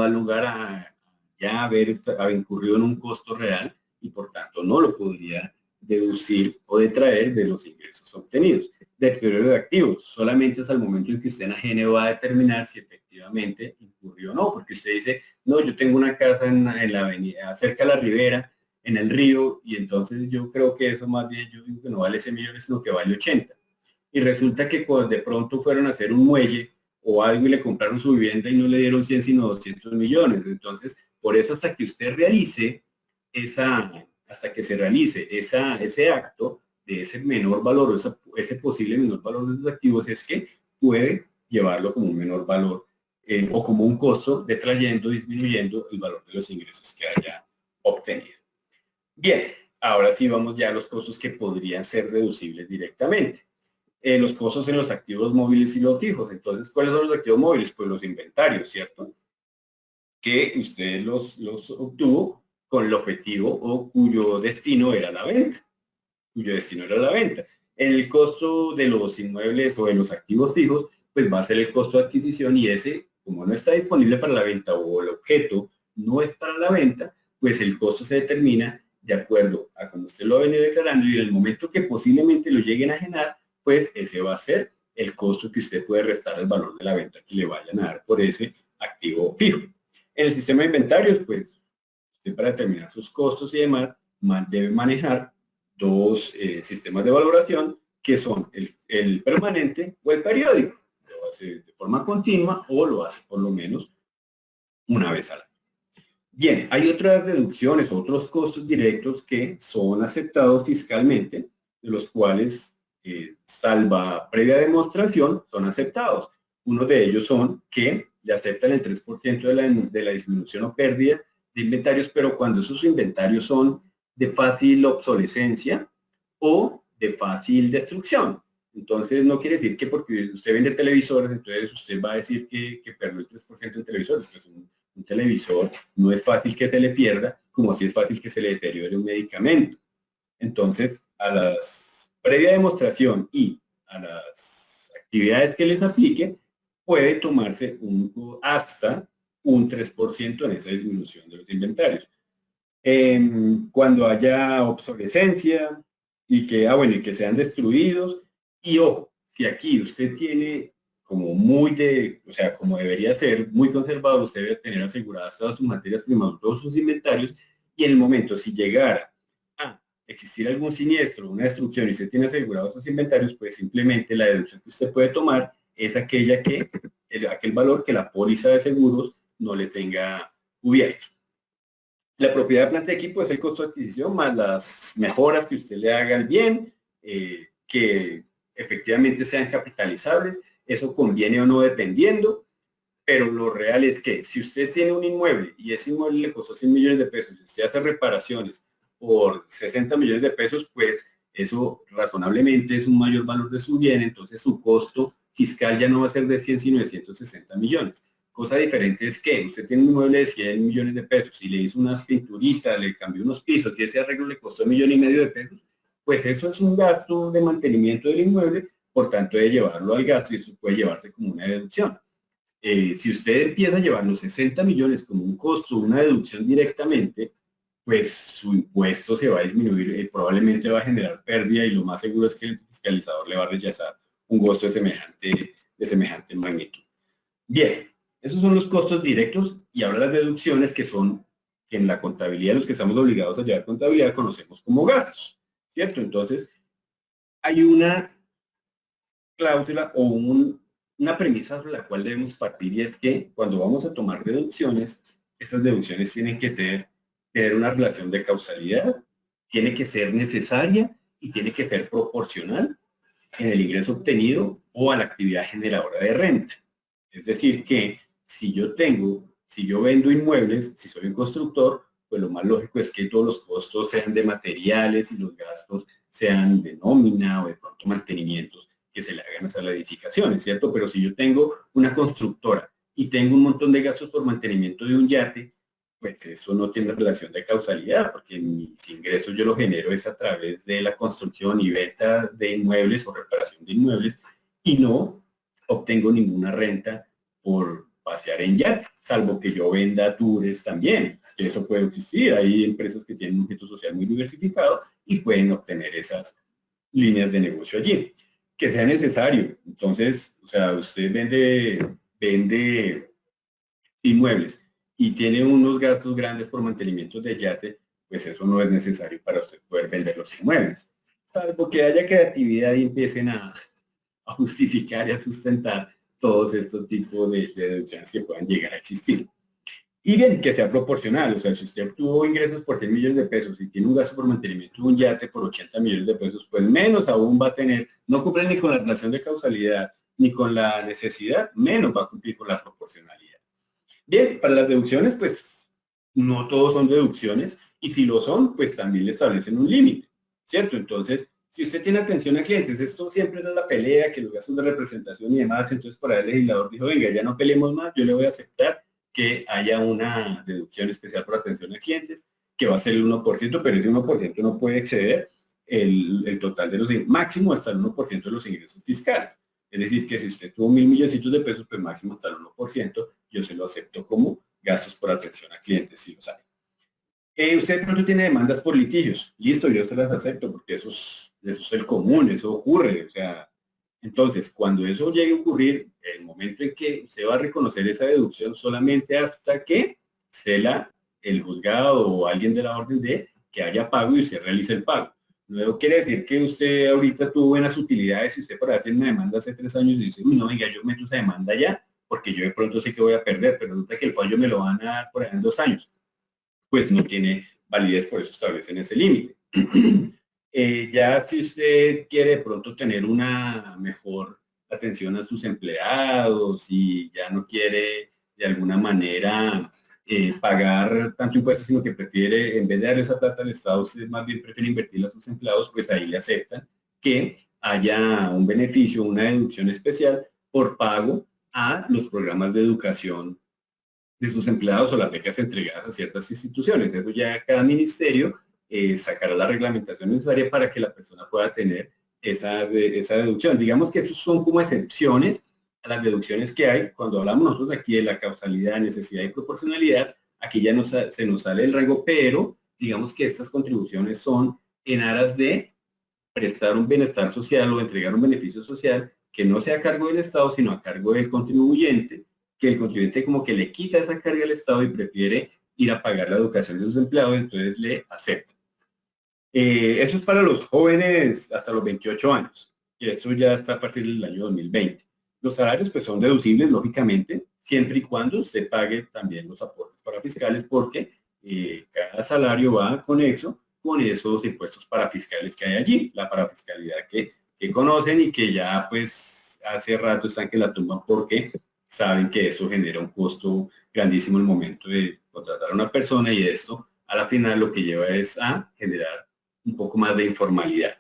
B: da lugar a ya haber incurrido en un costo real y por tanto no lo podría deducir o detraer de los ingresos obtenidos. Deterioro de activos, solamente hasta el momento en que usted enajene va a determinar si efectivamente incurrió o no, porque usted dice, no, yo tengo una casa en la avenida, cerca de la ribera, en el río, y entonces yo creo que eso más bien, yo digo que no vale 100 millones, sino que vale 80. Y resulta que cuando de pronto fueron a hacer un muelle o algo y le compraron su vivienda y no le dieron 100 sino 200 millones. Entonces, por eso hasta que usted realice ese acto de ese menor valor o ese posible menor valor de sus activos es que puede llevarlo como un menor valor o como un costo detrayendo, disminuyendo el valor de los ingresos que haya obtenido. Bien, ahora sí vamos ya a los costos que podrían ser deducibles directamente. Los costos en los activos móviles y los fijos. Entonces, ¿cuáles son los activos móviles? Pues los inventarios, ¿cierto? Que usted los obtuvo con el objetivo o cuyo destino era la venta. En el costo de los inmuebles o de los activos fijos, pues va a ser el costo de adquisición y ese, como no está disponible para la venta o el objeto no es para la venta, pues el costo se determina de acuerdo a cómo usted lo ha venido declarando y en el momento que posiblemente lo lleguen a enajenar, pues ese va a ser el costo que usted puede restar al valor de la venta que le vayan a dar por ese activo fijo. En el sistema de inventarios, pues, usted para determinar sus costos y demás, debe manejar dos sistemas de valoración que son el permanente o el periódico. Lo hace de forma continua o lo hace por lo menos una vez al año. Bien, hay otras deducciones, otros costos directos que son aceptados fiscalmente, de los cuales, salva previa demostración, son aceptados. Uno de ellos son que le aceptan el 3% de la disminución o pérdida de inventarios, pero cuando esos inventarios son de fácil obsolescencia o de fácil destrucción. Entonces, no quiere decir que porque usted vende televisores, entonces usted va a decir que perdió el 3% en televisores. Pues un televisor no es fácil que se le pierda, como así es fácil que se le deteriore un medicamento. Entonces, a la previa demostración y a las actividades que les aplique, puede tomarse hasta un 3% en esa disminución de los inventarios. Cuando haya obsolescencia y que, y que sean destruidos, y ojo, si aquí usted tiene como como debería ser, muy conservado, usted debe tener aseguradas todas sus materias primas, todos sus inventarios, y en el momento, si llegara a existir algún siniestro, una destrucción, y usted tiene asegurados esos inventarios, pues simplemente la deducción que usted puede tomar es aquel valor que la póliza de seguros no le tenga cubierto. La propiedad de planta de equipo es el costo de adquisición más las mejoras que usted le haga al bien, que efectivamente sean capitalizables. Eso conviene o no dependiendo, pero lo real es que si usted tiene un inmueble y ese inmueble le costó 100 millones de pesos y usted hace reparaciones por 60 millones de pesos, pues eso razonablemente es un mayor valor de su bien, entonces su costo fiscal ya no va a ser de 100 sino de 160 millones. Cosa diferente es que usted tiene un inmueble de 100 millones de pesos y le hizo unas pinturitas, le cambió unos pisos y ese arreglo le costó 1,5 millones de pesos, pues eso es un gasto de mantenimiento del inmueble, por tanto debe llevarlo al gasto y eso puede llevarse como una deducción. Si usted empieza a llevar los 60 millones como un costo, una deducción directamente, pues su impuesto se va a disminuir, probablemente va a generar pérdida y lo más seguro es que el fiscalizador le va a rechazar un costo de semejante magnitud. Bien, esos son los costos directos y ahora las deducciones que en la contabilidad, los que estamos obligados a llevar contabilidad, conocemos como gastos, ¿cierto? Entonces, hay una cláusula o una premisa sobre la cual debemos partir y es que cuando vamos a tomar deducciones, estas deducciones tienen que tener una relación de causalidad, tiene que ser necesaria y tiene que ser proporcional en el ingreso obtenido o a la actividad generadora de renta. Es decir, que si yo vendo inmuebles, si soy un constructor, pues lo más lógico es que todos los costos sean de materiales y los gastos sean de nómina o de pronto mantenimientos que se le hagan a la edificación, ¿es cierto? Pero si yo tengo una constructora y tengo un montón de gastos por mantenimiento de un yate, pues eso no tiene relación de causalidad, porque mis ingresos yo los genero es a través de la construcción y venta de inmuebles o reparación de inmuebles y no obtengo ninguna renta por pasear en yate, salvo que yo venda tours también, que eso puede existir. Hay empresas que tienen un objeto social muy diversificado y pueden obtener esas líneas de negocio allí. Que sea necesario. Entonces, o sea, usted vende inmuebles y tiene unos gastos grandes por mantenimiento de yate, pues eso no es necesario para usted poder vender los inmuebles. Salvo que haya creatividad y empiecen a justificar y a sustentar todos estos tipos de deducciones que puedan llegar a existir. Y bien, que sea proporcional, o sea, si usted obtuvo ingresos por 100 millones de pesos y tiene un gasto por mantenimiento de un yate por 80 millones de pesos, pues menos aún va a tener, no cumple ni con la relación de causalidad, ni con la necesidad, menos va a cumplir con la proporcionalidad. Bien, para las deducciones, pues no todos son deducciones, y si lo son, pues también le establecen un límite, ¿cierto? Entonces, si usted tiene atención a clientes, esto siempre era la pelea, que los gastos de representación y demás, entonces por ahí el legislador dijo, venga, ya no peleemos más, yo le voy a aceptar que haya una deducción especial por atención a clientes, que va a ser el 1%, pero ese 1% no puede exceder el total de los máximo hasta el 1% de los ingresos fiscales. Es decir, que si usted tuvo 1,000 milloncitos de pesos, pues máximo hasta el 1%, yo se lo acepto como gastos por atención a clientes, si lo sabe. Usted de pronto tiene demandas por litigios, listo, yo se las acepto, porque eso es el común, eso ocurre, o sea, entonces, cuando eso llegue a ocurrir, el momento en que usted va a reconocer esa deducción solamente hasta que cela el juzgado o alguien de la orden de que haya pago y usted realice el pago. Luego quiere decir que usted ahorita tuvo buenas utilidades y usted por ahí tiene una demanda hace 3 años y dice, uy, no, venga, yo meto esa demanda ya porque yo de pronto sé que voy a perder, pero resulta que el fallo me lo van a dar por ahí en 2 años. Pues no tiene validez, por eso establecen ese límite. Ya si usted quiere de pronto tener una mejor atención a sus empleados y ya no quiere de alguna manera pagar tanto impuestos, sino que prefiere, en vez de dar esa plata al Estado, usted más bien prefiere invertirla a sus empleados, pues ahí le aceptan que haya un beneficio, una deducción especial por pago a los programas de educación de sus empleados o las becas entregadas a ciertas instituciones. Eso ya cada ministerio sacará la reglamentación necesaria para que la persona pueda tener esa deducción. Digamos que estos son como excepciones a las deducciones que hay. Cuando hablamos nosotros aquí de la causalidad, necesidad y proporcionalidad, aquí ya se nos sale el rango, pero digamos que estas contribuciones son en aras de prestar un bienestar social o entregar un beneficio social que no sea a cargo del Estado, sino a cargo del contribuyente, que el contribuyente como que le quita esa carga al Estado y prefiere ir a pagar la educación de sus empleados, entonces le acepta. Eso es para los jóvenes hasta los 28 años, y esto ya está a partir del año 2020. Los salarios pues son deducibles, lógicamente, siempre y cuando se pague también los aportes parafiscales, porque cada salario va conexo con esos impuestos parafiscales que hay allí, la parafiscalidad que conocen y que ya pues hace rato están que la tumban porque saben que eso genera un costo grandísimo en el momento de contratar a una persona y esto a la final lo que lleva es a generar un poco más de informalidad.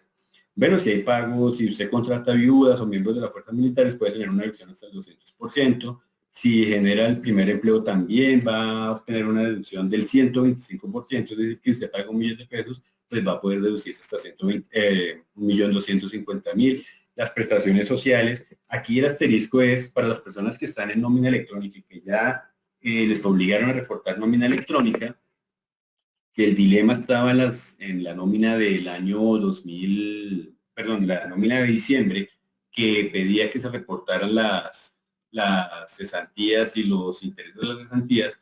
B: Bueno, si hay pagos, si usted contrata viudas o miembros de las fuerzas militares puede tener una deducción hasta el 200%. Si genera el primer empleo también va a obtener una deducción del 125%, es decir, que usted paga 1.000.000 de pesos, pues va a poder deducirse hasta 1.250.000. Las prestaciones sociales, aquí el asterisco es para las personas que están en nómina electrónica y que ya les obligaron a reportar nómina electrónica, que el dilema estaba en la nómina del año 2000, perdón, la nómina de diciembre, que pedía que se reportaran las cesantías y los intereses de las cesantías,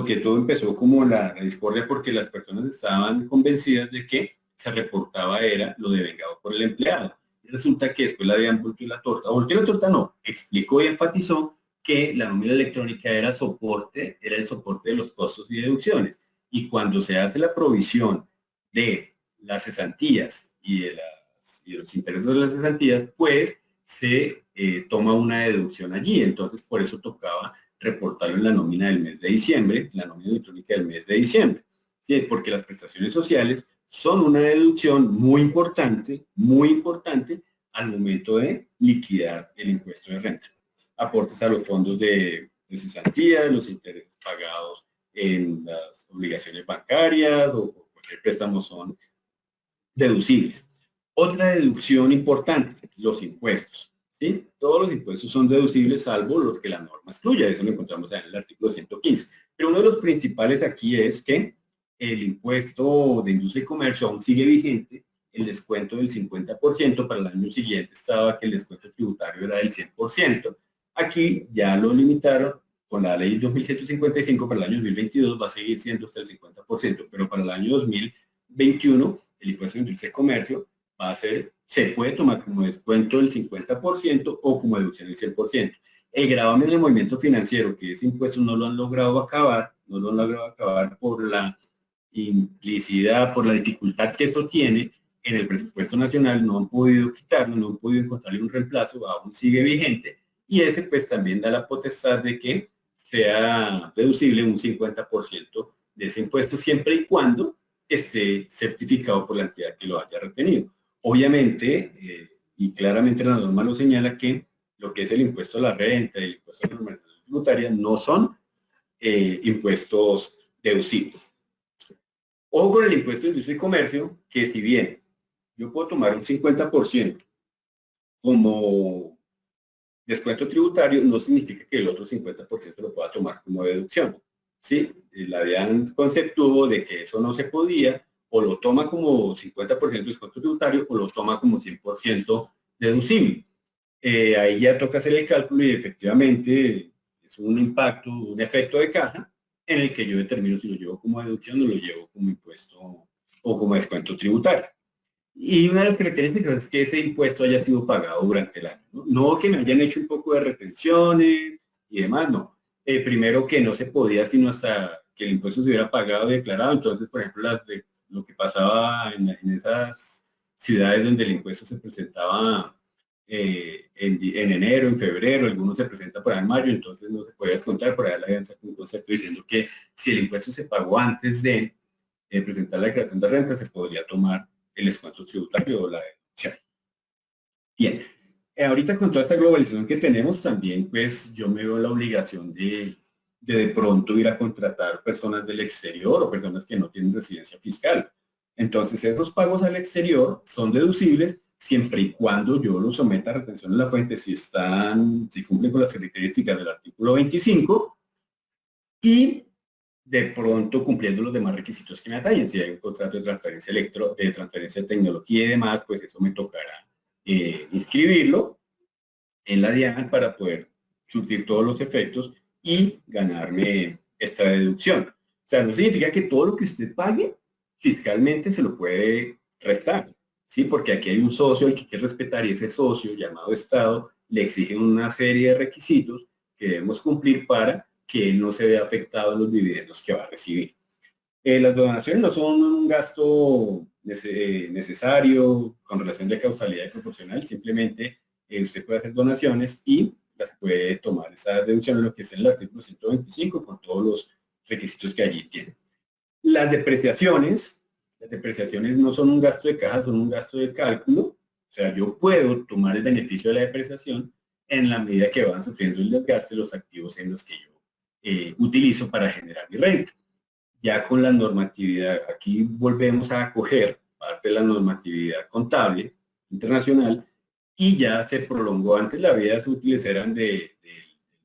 B: que todo empezó como la discordia porque las personas estaban convencidas de que se reportaba era lo devengado por el empleado. Y resulta que después le habían vuelto la torta, volteó la torta no, explicó y enfatizó que la nómina electrónica era el soporte de los costos y deducciones. Y cuando se hace la provisión de las cesantías y de los intereses de las cesantías, pues se toma una deducción allí. Entonces, por eso tocaba reportarlo en la nómina del mes de diciembre, la nómina electrónica del mes de diciembre. ¿Sí? Porque las prestaciones sociales son una deducción muy importante al momento de liquidar el impuesto de renta. Aportes a los fondos de cesantía, los intereses pagados en las obligaciones bancarias o cualquier préstamo son deducibles. Otra deducción importante, los impuestos. ¿Sí? Todos los impuestos son deducibles salvo los que la norma excluya, eso lo encontramos en el artículo 115. Pero uno de los principales aquí es que el impuesto de industria y comercio aún sigue vigente, el descuento del 50%, para el año siguiente estaba que el descuento tributario era del 100%. Aquí ya lo limitaron con la ley 2155, para el año 2022 va a seguir siendo hasta el 50%, pero para el año 2021 el impuesto de industria y comercio va a ser, se puede tomar como descuento del 50% o como deducción del 100%. El gravamen del movimiento financiero, que ese impuesto no lo han logrado acabar, por la implicidad, por la dificultad que esto tiene en el presupuesto nacional, no han podido quitarlo, no han podido encontrarle un reemplazo, aún sigue vigente, y ese pues también da la potestad de que sea deducible un 50% de ese impuesto, siempre y cuando esté certificado por la entidad que lo haya retenido. Obviamente, y claramente la norma lo señala, que lo que es el impuesto a la renta y el impuesto a la normalización tributaria no son impuestos deducibles. Ojo con el impuesto de industria y comercio, que si bien yo puedo tomar un 50% como descuento tributario, no significa que el otro 50% lo pueda tomar como deducción. ¿Sí? La habían conceptuado de que eso no se podía, o lo toma como 50% de descuento tributario o lo toma como 100% deducible. Ahí ya toca hacer el cálculo y efectivamente es un impacto, un efecto de caja en el que yo determino si lo llevo como deducción o lo llevo como impuesto o como descuento tributario. Y una de las características es que ese impuesto haya sido pagado durante el año. No que me hayan hecho un poco de retenciones y demás, no. Primero que no se podía sino hasta que el impuesto se hubiera pagado y declarado. Entonces, por ejemplo, lo que pasaba en esas ciudades donde el impuesto se presentaba en enero, en febrero, algunos se presenta por ahí en mayo, entonces no se podía descontar. Por ahí la alianza con un concepto diciendo que si el impuesto se pagó antes de presentar la declaración de renta, se podría tomar el descuento tributario o la deducción. Bien, ahorita con toda esta globalización que tenemos también, pues yo me veo la obligación de pronto ir a contratar personas del exterior o personas que no tienen residencia fiscal. Entonces esos pagos al exterior son deducibles siempre y cuando yo los someta a retención en la fuente si cumplen con las características del artículo 25 y de pronto cumpliendo los demás requisitos que me atañen. Si hay un contrato de transferencia de transferencia de tecnología y demás, pues eso me tocará inscribirlo en la DIAN para poder surtir todos los efectos y ganarme esta deducción. O sea, no significa que todo lo que usted pague fiscalmente se lo puede restar, ¿sí? Porque aquí hay un socio al que hay que respetar y ese socio llamado Estado le exige una serie de requisitos que debemos cumplir para que él no se vea afectado en los dividendos que va a recibir. Las donaciones no son un gasto necesario con relación de causalidad y proporcional, simplemente usted puede hacer donaciones y las puede tomar esa deducción en lo que es en el artículo 125 con todos los requisitos que allí tiene. Las depreciaciones no son un gasto de caja, son un gasto de cálculo. O sea, yo puedo tomar el beneficio de la depreciación en la medida que van sufriendo el desgaste los activos en los que yo utilizo para generar mi renta. Ya con la normatividad, aquí volvemos a acoger parte de la normatividad contable internacional y ya se prolongó. Antes las vidas útiles eran del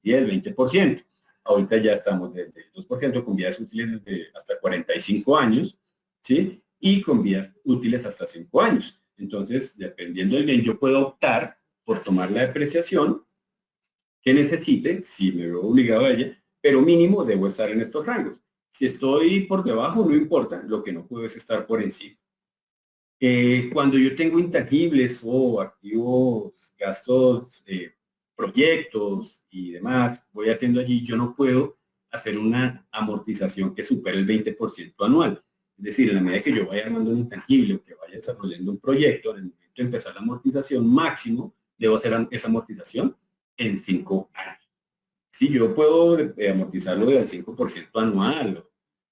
B: 20%. Ahorita ya estamos del 2% con vidas útiles de hasta 45 años, ¿sí? Y con vidas útiles hasta 5 años. Entonces, dependiendo del bien, yo puedo optar por tomar la depreciación que necesite, si me veo obligado a ella, pero mínimo debo estar en estos rangos. Si estoy por debajo, no importa, lo que no puedo es estar por encima. Cuando yo tengo intangibles o activos, gastos, proyectos y demás, voy haciendo allí, yo no puedo hacer una amortización que supere el 20% anual. Es decir, en la medida que yo vaya armando un intangible o que vaya desarrollando un proyecto, en el momento de empezar la amortización máximo, debo hacer esa amortización en 5 años. Sí, yo puedo amortizarlo del 5% anual, o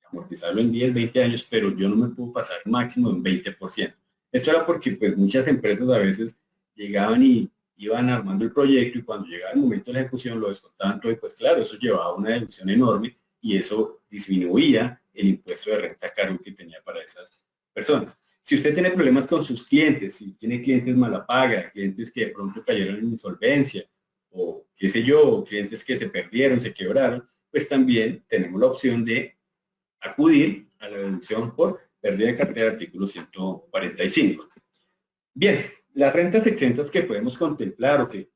B: amortizarlo en 10, 20 años, pero yo no me puedo pasar máximo de un 20%. Esto era porque pues muchas empresas a veces llegaban y iban armando el proyecto y cuando llegaba el momento de la ejecución lo descontaban todo y pues claro, eso llevaba una deducción enorme y eso disminuía el impuesto de renta a cargo que tenía para esas personas. Si usted tiene problemas con sus clientes, si tiene clientes mala paga, clientes que de pronto cayeron en insolvencia, o qué sé yo, clientes que se perdieron, se quebraron, pues también tenemos la opción de acudir a la deducción por pérdida de cartera, artículo 145. Bien, las rentas exentas que podemos contemplar o que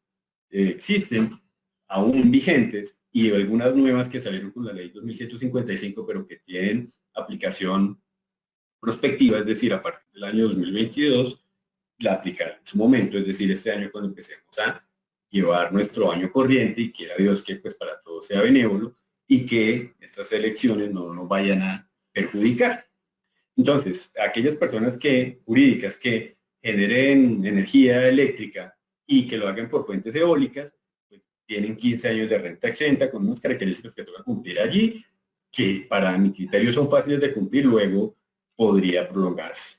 B: existen aún vigentes y algunas nuevas que salieron con la ley 2155, pero que tienen aplicación prospectiva, es decir, a partir del año 2022, la aplicarán en su momento, es decir, este año cuando empecemos a llevar nuestro año corriente y quiera Dios que pues para todos sea benévolo y que estas elecciones no nos vayan a perjudicar. Entonces, aquellas personas jurídicas que generen energía eléctrica y que lo hagan por fuentes eólicas, pues tienen 15 años de renta exenta con unas características que toca cumplir allí, que para mi criterio son fáciles de cumplir, luego podría prolongarse.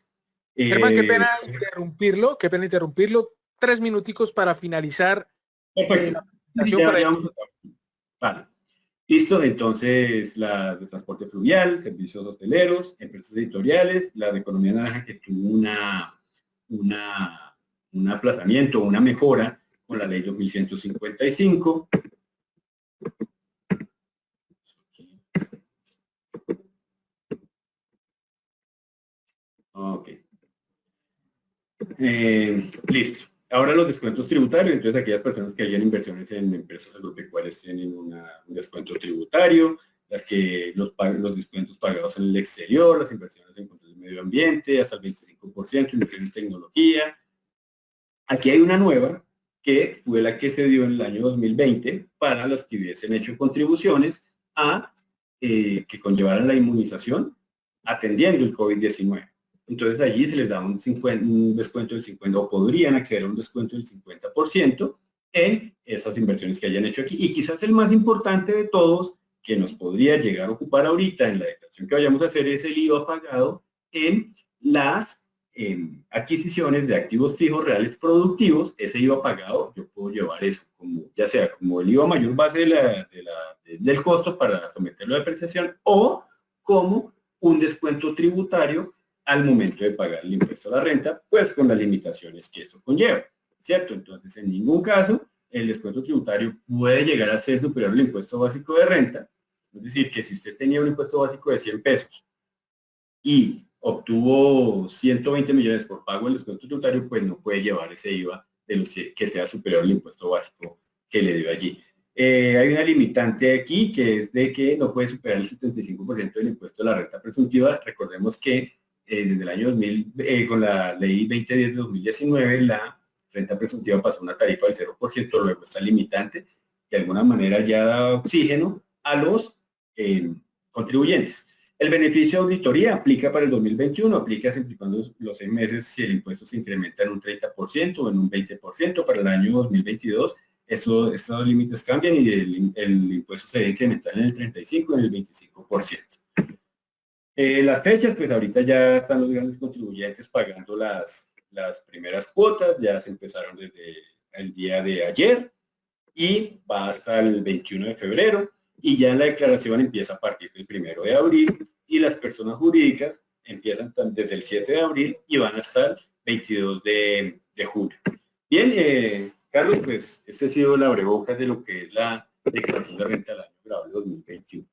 A: Germán, qué pena interrumpirlo. 3 minuticos para finalizar
B: Perfecto.
A: la
B: Sí,
A: presentación.
B: ya vamos a... Vale. Listo, entonces las de transporte fluvial, servicios hoteleros, empresas editoriales, la de economía naranja que tuvo un aplazamiento, una mejora con la ley 2155. Ok. Listo. Ahora los descuentos tributarios, entonces aquellas personas que hayan inversiones en empresas agropecuarias tienen un descuento tributario, los descuentos pagados en el exterior, las inversiones en control del medio ambiente, hasta el 25%, inversión en tecnología. Aquí hay una nueva, que fue la que se dio en el año 2020 para los que hubiesen hecho contribuciones a que conllevaran la inmunización atendiendo el COVID-19. Entonces allí se les da un descuento del 50%, o podrían acceder a un descuento del 50% en esas inversiones que hayan hecho aquí. Y quizás el más importante de todos, que nos podría llegar a ocupar ahorita en la declaración que vayamos a hacer, es el IVA pagado en las adquisiciones de activos fijos reales productivos. Ese IVA pagado, yo puedo llevar eso como, ya sea como el IVA mayor base del costo para someterlo a depreciación, o como un descuento tributario al momento de pagar el impuesto a la renta, pues con las limitaciones que eso conlleva, ¿cierto? Entonces, en ningún caso el descuento tributario puede llegar a ser superior al impuesto básico de renta. Es decir, que si usted tenía un impuesto básico de 100 pesos y obtuvo 120 millones por pago del descuento tributario, pues no puede llevar ese IVA de los que sea superior al impuesto básico que le dio allí. Hay una limitante aquí, que es de que no puede superar el 75% del impuesto de la renta presuntiva. Recordemos que desde el año 2000, con la ley 2010 de 2019, la renta presuntiva pasó a una tarifa del 0%, luego esta limitante de alguna manera ya da oxígeno a los contribuyentes. El beneficio de auditoría aplica para el 2021, aplica siempre y cuando los 6 meses, si el impuesto se incrementa en un 30% o en un 20%. Para el año 2022, estos límites cambian y el impuesto se debe incrementar en el 35% y en el 25%. Las fechas, pues ahorita ya están los grandes contribuyentes pagando las primeras cuotas, ya se empezaron desde el día de ayer y va hasta el 21 de febrero. Y ya la declaración empieza a partir del 1 de abril y las personas jurídicas empiezan desde el 7 de abril y van hasta el 22 de julio. Bien, Carlos, pues este ha sido la abrebocas de lo que es la declaración de renta del año grabable 2021.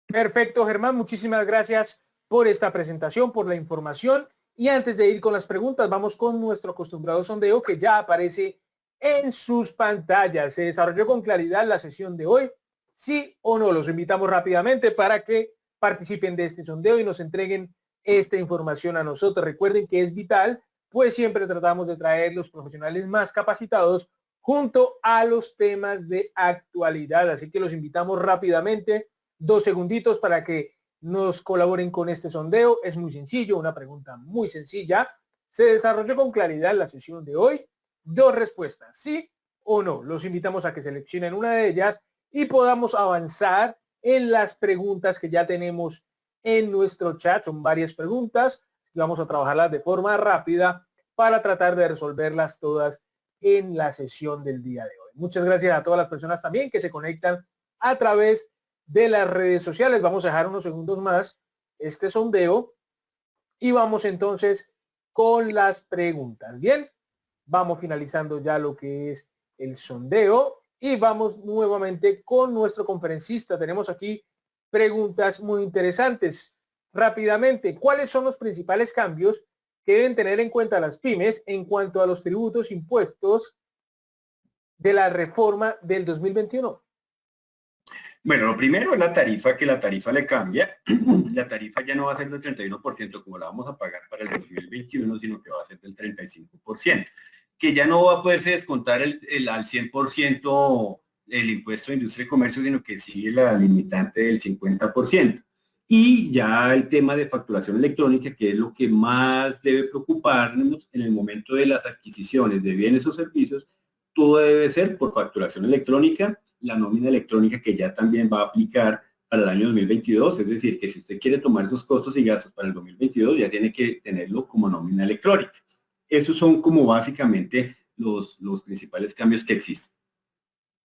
A: Perfecto, Germán, muchísimas gracias por esta presentación, por la información. Y antes de ir con las preguntas, vamos con nuestro acostumbrado sondeo que ya aparece en sus pantallas. ¿Se desarrolló con claridad la sesión de hoy? ¿Sí o no? Los invitamos rápidamente para que participen de este sondeo y nos entreguen esta información a nosotros. Recuerden que es vital, pues siempre tratamos de traer los profesionales más capacitados junto a los temas de actualidad. Así que los invitamos rápidamente, 2 segunditos para que nos colaboren con este sondeo. Es muy sencillo, una pregunta muy sencilla. ¿Se desarrolló con claridad la sesión de hoy? 2 respuestas, sí o no. Los invitamos a que seleccionen una de ellas y podamos avanzar en las preguntas que ya tenemos en nuestro chat. Son varias preguntas y vamos a trabajarlas de forma rápida para tratar de resolverlas todas en la sesión del día de hoy. Muchas gracias a todas las personas también que se conectan a través de las redes sociales. Vamos a dejar unos segundos más este sondeo y vamos entonces con las preguntas. Bien. Vamos finalizando ya lo que es el sondeo y vamos nuevamente con nuestro conferencista. Tenemos aquí preguntas muy interesantes. Rápidamente, ¿cuáles son los principales cambios que deben tener en cuenta las pymes en cuanto a los tributos impuestos de la reforma del 2021?
B: Bueno, lo primero es la tarifa, que la tarifa le cambia. La tarifa ya no va a ser del 31% como la vamos a pagar para el 2021, sino que va a ser del 35%, que ya no va a poderse descontar al 100% el impuesto de industria y comercio, sino que sigue la limitante del 50%. Y ya el tema de facturación electrónica, que es lo que más debe preocuparnos en el momento de las adquisiciones de bienes o servicios, todo debe ser por facturación electrónica, la nómina electrónica que ya también va a aplicar para el año 2022, es decir, que si usted quiere tomar esos costos y gastos para el 2022, ya tiene que tenerlo como nómina electrónica. Esos son como básicamente los principales cambios que existen.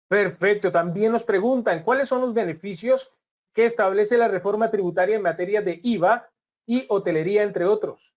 A: Perfecto. También nos preguntan, ¿cuáles son los beneficios que establece la reforma tributaria en materia de IVA y hotelería, entre otros?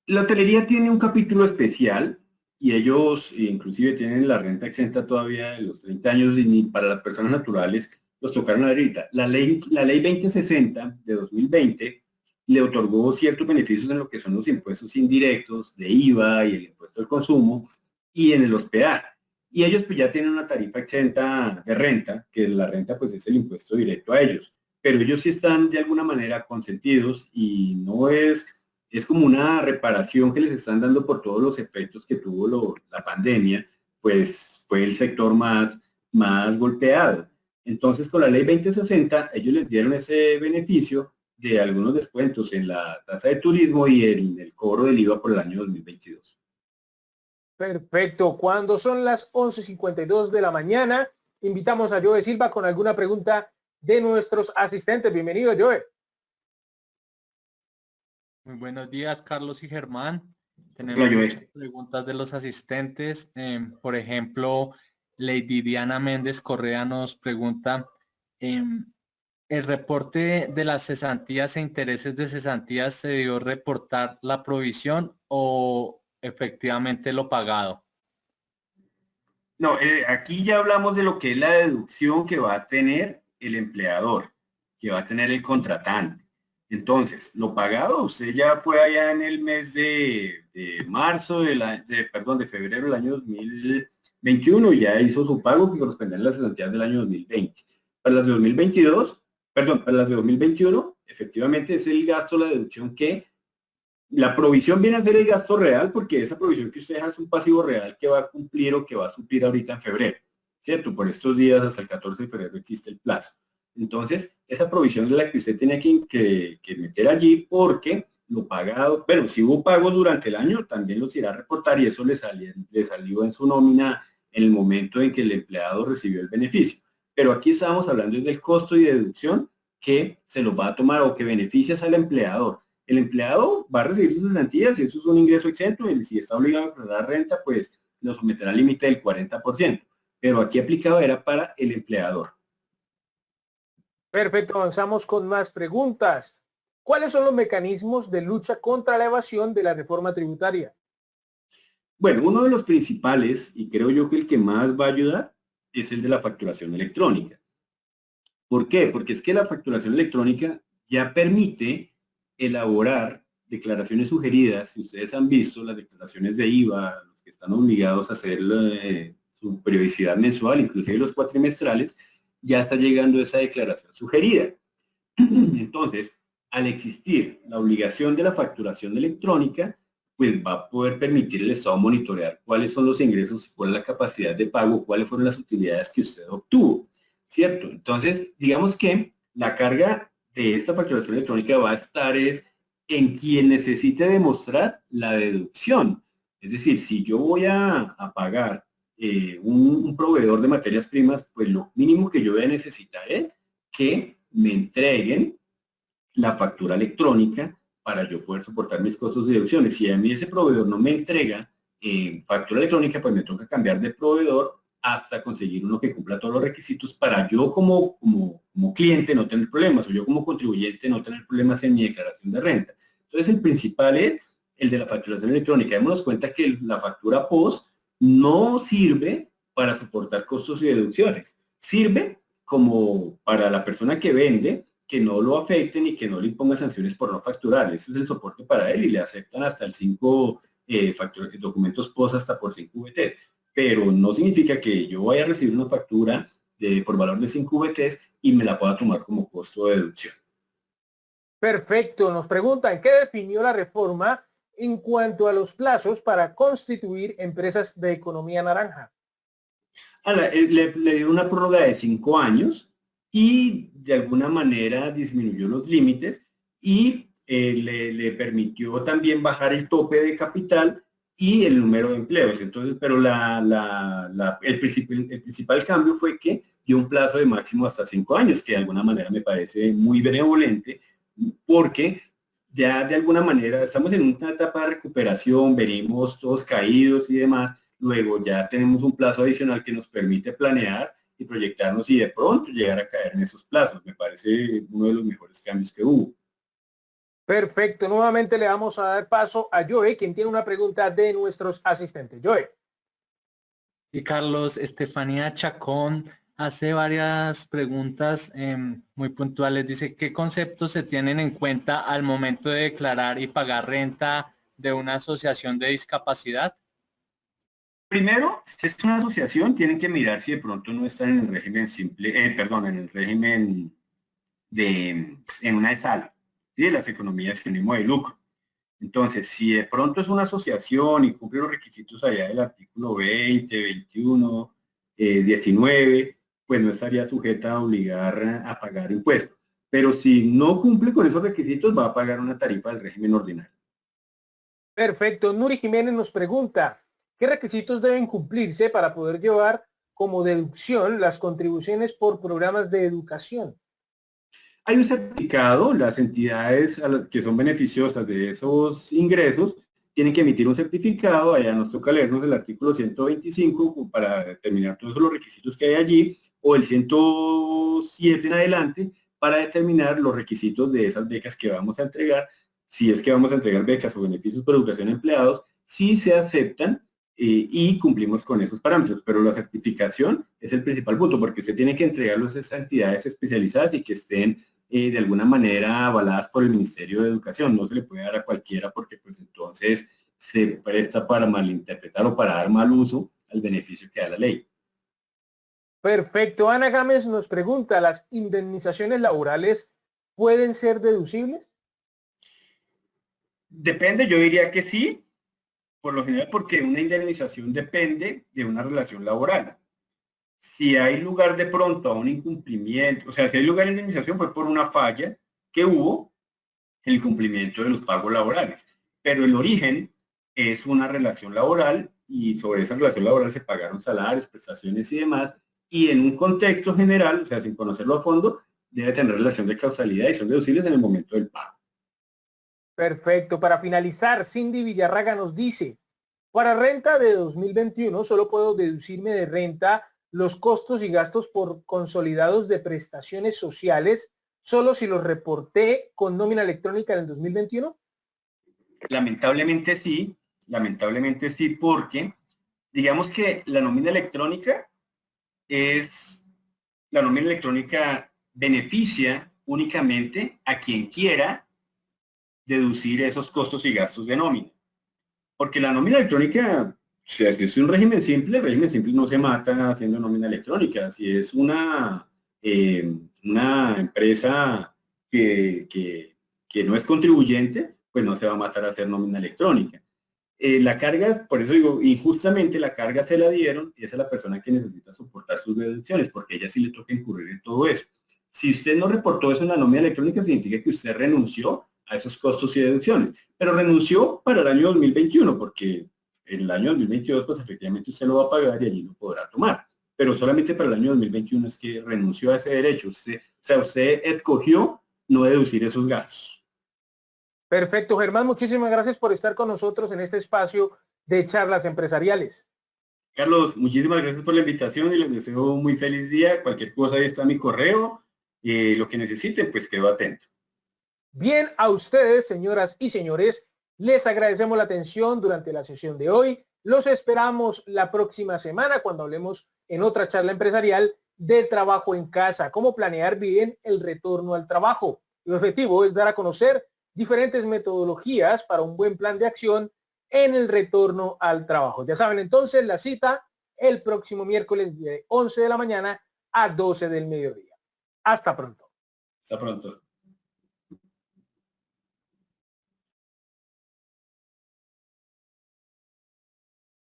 B: La hotelería tiene un capítulo especial y ellos inclusive tienen la renta exenta todavía de los 30 años y para las personas naturales los tocaron ahorita. La ley 2060 de 2020 le otorgó ciertos beneficios en lo que son los impuestos indirectos de IVA y el impuesto al consumo y en el hospedaje. y ellos pues ya tienen una tarifa exenta de renta, que la renta pues es el impuesto directo a ellos, pero ellos sí están de alguna manera consentidos y no es como una reparación que les están dando por todos los efectos que tuvo la pandemia, pues fue el sector más golpeado. Entonces, con la ley 2060, ellos les dieron ese beneficio de algunos descuentos en la tasa de turismo y en el cobro del IVA por el año 2022.
A: Perfecto. Cuando son las 11:52 de la mañana, invitamos a Joe Silva con alguna pregunta de nuestros asistentes. Bienvenido, Joe.
C: Muy buenos días, Carlos y Germán.
B: Hola,
C: Tenemos
B: Joe.
C: muchas preguntas de los asistentes. Por ejemplo, Lady Diana Méndez Correa nos pregunta, ¿el reporte de las cesantías e intereses de cesantías se debió reportar la provisión o efectivamente lo pagado?
B: No, aquí ya hablamos de lo que es la deducción que va a tener el empleador, que va a tener el contratante. Entonces, lo pagado, usted ya fue allá en el mes de marzo, de febrero del año 2021, ya hizo su pago que correspondía a las cesantías del año 2020. Para las de 2022, perdón, para las de 2021, efectivamente es el gasto, la deducción que la provisión viene a ser el gasto real porque esa provisión que usted deja es un pasivo real que va a cumplir o que va a suplir ahorita en febrero, ¿cierto? Por estos días hasta el 14 de febrero existe el plazo. Entonces, esa provisión es la que usted tenía que meter allí porque lo pagado, pero si hubo pagos durante el año, también los irá a reportar y eso le salió en su nómina en el momento en que el empleado recibió el beneficio. Pero aquí estábamos hablando del costo y de deducción que se los va a tomar o que beneficias al empleador. El empleado va a recibir sus cesantías y eso es un ingreso exento y si está obligado a pagar renta, pues lo someterá al límite del 40%. Pero aquí aplicado era para el empleador.
A: Perfecto, avanzamos con más preguntas. ¿Cuáles son los mecanismos de lucha contra la evasión de la reforma tributaria?
B: Bueno, uno de los principales, y creo yo que el que más va a ayudar, es el de la facturación electrónica. ¿Por qué? Porque es que la facturación electrónica ya permite elaborar declaraciones sugeridas. Si ustedes han visto las declaraciones de IVA, los que están obligados a hacer su periodicidad mensual, inclusive los cuatrimestrales, ya está llegando esa declaración sugerida. Entonces, al existir la obligación de la facturación electrónica, pues va a poder permitir al Estado monitorear cuáles son los ingresos, cuál es la capacidad de pago, cuáles fueron las utilidades que usted obtuvo, ¿cierto? Entonces, digamos que la carga de esta facturación electrónica va a estar en quien necesite demostrar la deducción. Es decir, si yo voy a pagar un proveedor de materias primas, pues lo mínimo que yo voy a necesitar es que me entreguen la factura electrónica para yo poder soportar mis costos y deducciones. Si a mí ese proveedor no me entrega factura electrónica, pues me toca cambiar de proveedor hasta conseguir uno que cumpla todos los requisitos para yo como cliente no tener problemas o yo como contribuyente no tener problemas en mi declaración de renta. Entonces el principal es el de la facturación electrónica. Démonos cuenta que la factura POS no sirve para soportar costos y deducciones. Sirve como para la persona que vende, que no lo afecten y que no le impongan sanciones por no facturar. Ese es el soporte para él y le aceptan hasta el 5 documentos POS hasta por 5 VTs. Pero no significa que yo vaya a recibir una factura por valor de 5 VTs y me la pueda tomar como costo de deducción.
A: Perfecto. Nos preguntan, ¿qué definió la reforma en cuanto a los plazos para constituir empresas de economía naranja?
B: Le dio una prórroga de 5 años y de alguna manera disminuyó los límites y le permitió también bajar el tope de capital y el número de empleos. Entonces, pero el principal cambio fue que dio un plazo de máximo hasta 5 años, que de alguna manera me parece muy benevolente, porque ya de alguna manera estamos en una etapa de recuperación, venimos todos caídos y demás, luego ya tenemos un plazo adicional que nos permite planear y proyectarnos y de pronto llegar a caer en esos plazos. Me parece uno de los mejores cambios que hubo.
A: Perfecto. Nuevamente le vamos a dar paso a Joe, quien tiene una pregunta de nuestros asistentes. Joe.
C: Y Carlos, Estefanía Chacón hace varias preguntas muy puntuales. Dice, ¿qué conceptos se tienen en cuenta al momento de declarar y pagar renta de una asociación de discapacidad?
B: Primero, si es una asociación, tienen que mirar si de pronto no están en el régimen simple, perdón, en el régimen en una sala, ¿sí? De las economías sin ánimo de lucro. Entonces, si de pronto es una asociación y cumple los requisitos allá del artículo 20, 21, 19, pues no estaría sujeta a obligar a pagar impuestos. Pero si no cumple con esos requisitos, va a pagar una tarifa del régimen ordinario.
A: Perfecto. Nuri Jiménez nos pregunta, ¿qué requisitos deben cumplirse para poder llevar como deducción las contribuciones por programas de educación?
B: Hay un certificado, las entidades que son beneficiosas de esos ingresos tienen que emitir un certificado, allá nos toca leernos el artículo 125 para determinar todos los requisitos que hay allí, o el 107 en adelante para determinar los requisitos de esas becas que vamos a entregar, si es que vamos a entregar becas o beneficios por educación a empleados, si se aceptan y cumplimos con esos parámetros, pero la certificación es el principal punto, porque se tiene que entregarlos a esas entidades especializadas y que estén de alguna manera avaladas por el Ministerio de Educación. No se le puede dar a cualquiera porque pues entonces se presta para malinterpretar o para dar mal uso al beneficio que da la ley.
A: Perfecto. Ana Gámez nos pregunta, ¿las indemnizaciones laborales pueden ser deducibles?
B: Depende, yo diría que sí, por lo general porque una indemnización depende de una relación laboral. Si hay lugar de pronto a un incumplimiento, o sea, si hay lugar de indemnización fue por una falla que hubo en el cumplimiento de los pagos laborales. Pero el origen es una relación laboral y sobre esa relación laboral se pagaron salarios, prestaciones y demás. Y en un contexto general, o sea, sin conocerlo a fondo, debe tener relación de causalidad y son deducibles en el momento del pago.
A: Perfecto. Para finalizar, Cindy Villarraga nos dice, para renta de 2021 solo puedo deducirme de renta los costos y gastos por consolidados de prestaciones sociales solo si los reporté con nómina electrónica en el 2021.
B: Lamentablemente sí, porque digamos que la nómina electrónica beneficia únicamente a quien quiera deducir esos costos y gastos de nómina. Porque la nómina electrónica, si es un régimen simple, el régimen simple no se mata haciendo nómina electrónica. Si es una empresa que no es contribuyente, pues no se va a matar a hacer nómina electrónica. La carga, por eso digo, injustamente la carga se la dieron y esa es la persona que necesita soportar sus deducciones, porque a ella sí le toca incurrir en todo eso. Si usted no reportó eso en la nómina electrónica, significa que usted renunció a esos costos y deducciones, pero renunció para el año 2021, porque en el año 2022, pues efectivamente usted lo va a pagar y allí lo podrá tomar, pero solamente para el año 2021 es que renunció a ese derecho. Usted escogió no deducir esos gastos.
A: Perfecto, Germán, muchísimas gracias por estar con nosotros en este espacio de charlas empresariales.
B: Carlos, muchísimas gracias por la invitación y les deseo un muy feliz día. Cualquier cosa, ahí está mi correo. Lo que necesiten, pues quedo atento.
A: Bien, a ustedes, señoras y señores, les agradecemos la atención durante la sesión de hoy. Los esperamos la próxima semana cuando hablemos en otra charla empresarial de trabajo en casa, cómo planear bien el retorno al trabajo. El objetivo es dar a conocer diferentes metodologías para un buen plan de acción en el retorno al trabajo. Ya saben entonces la cita el próximo miércoles de 11 de la mañana a 12 del mediodía. Hasta pronto.
B: Hasta pronto.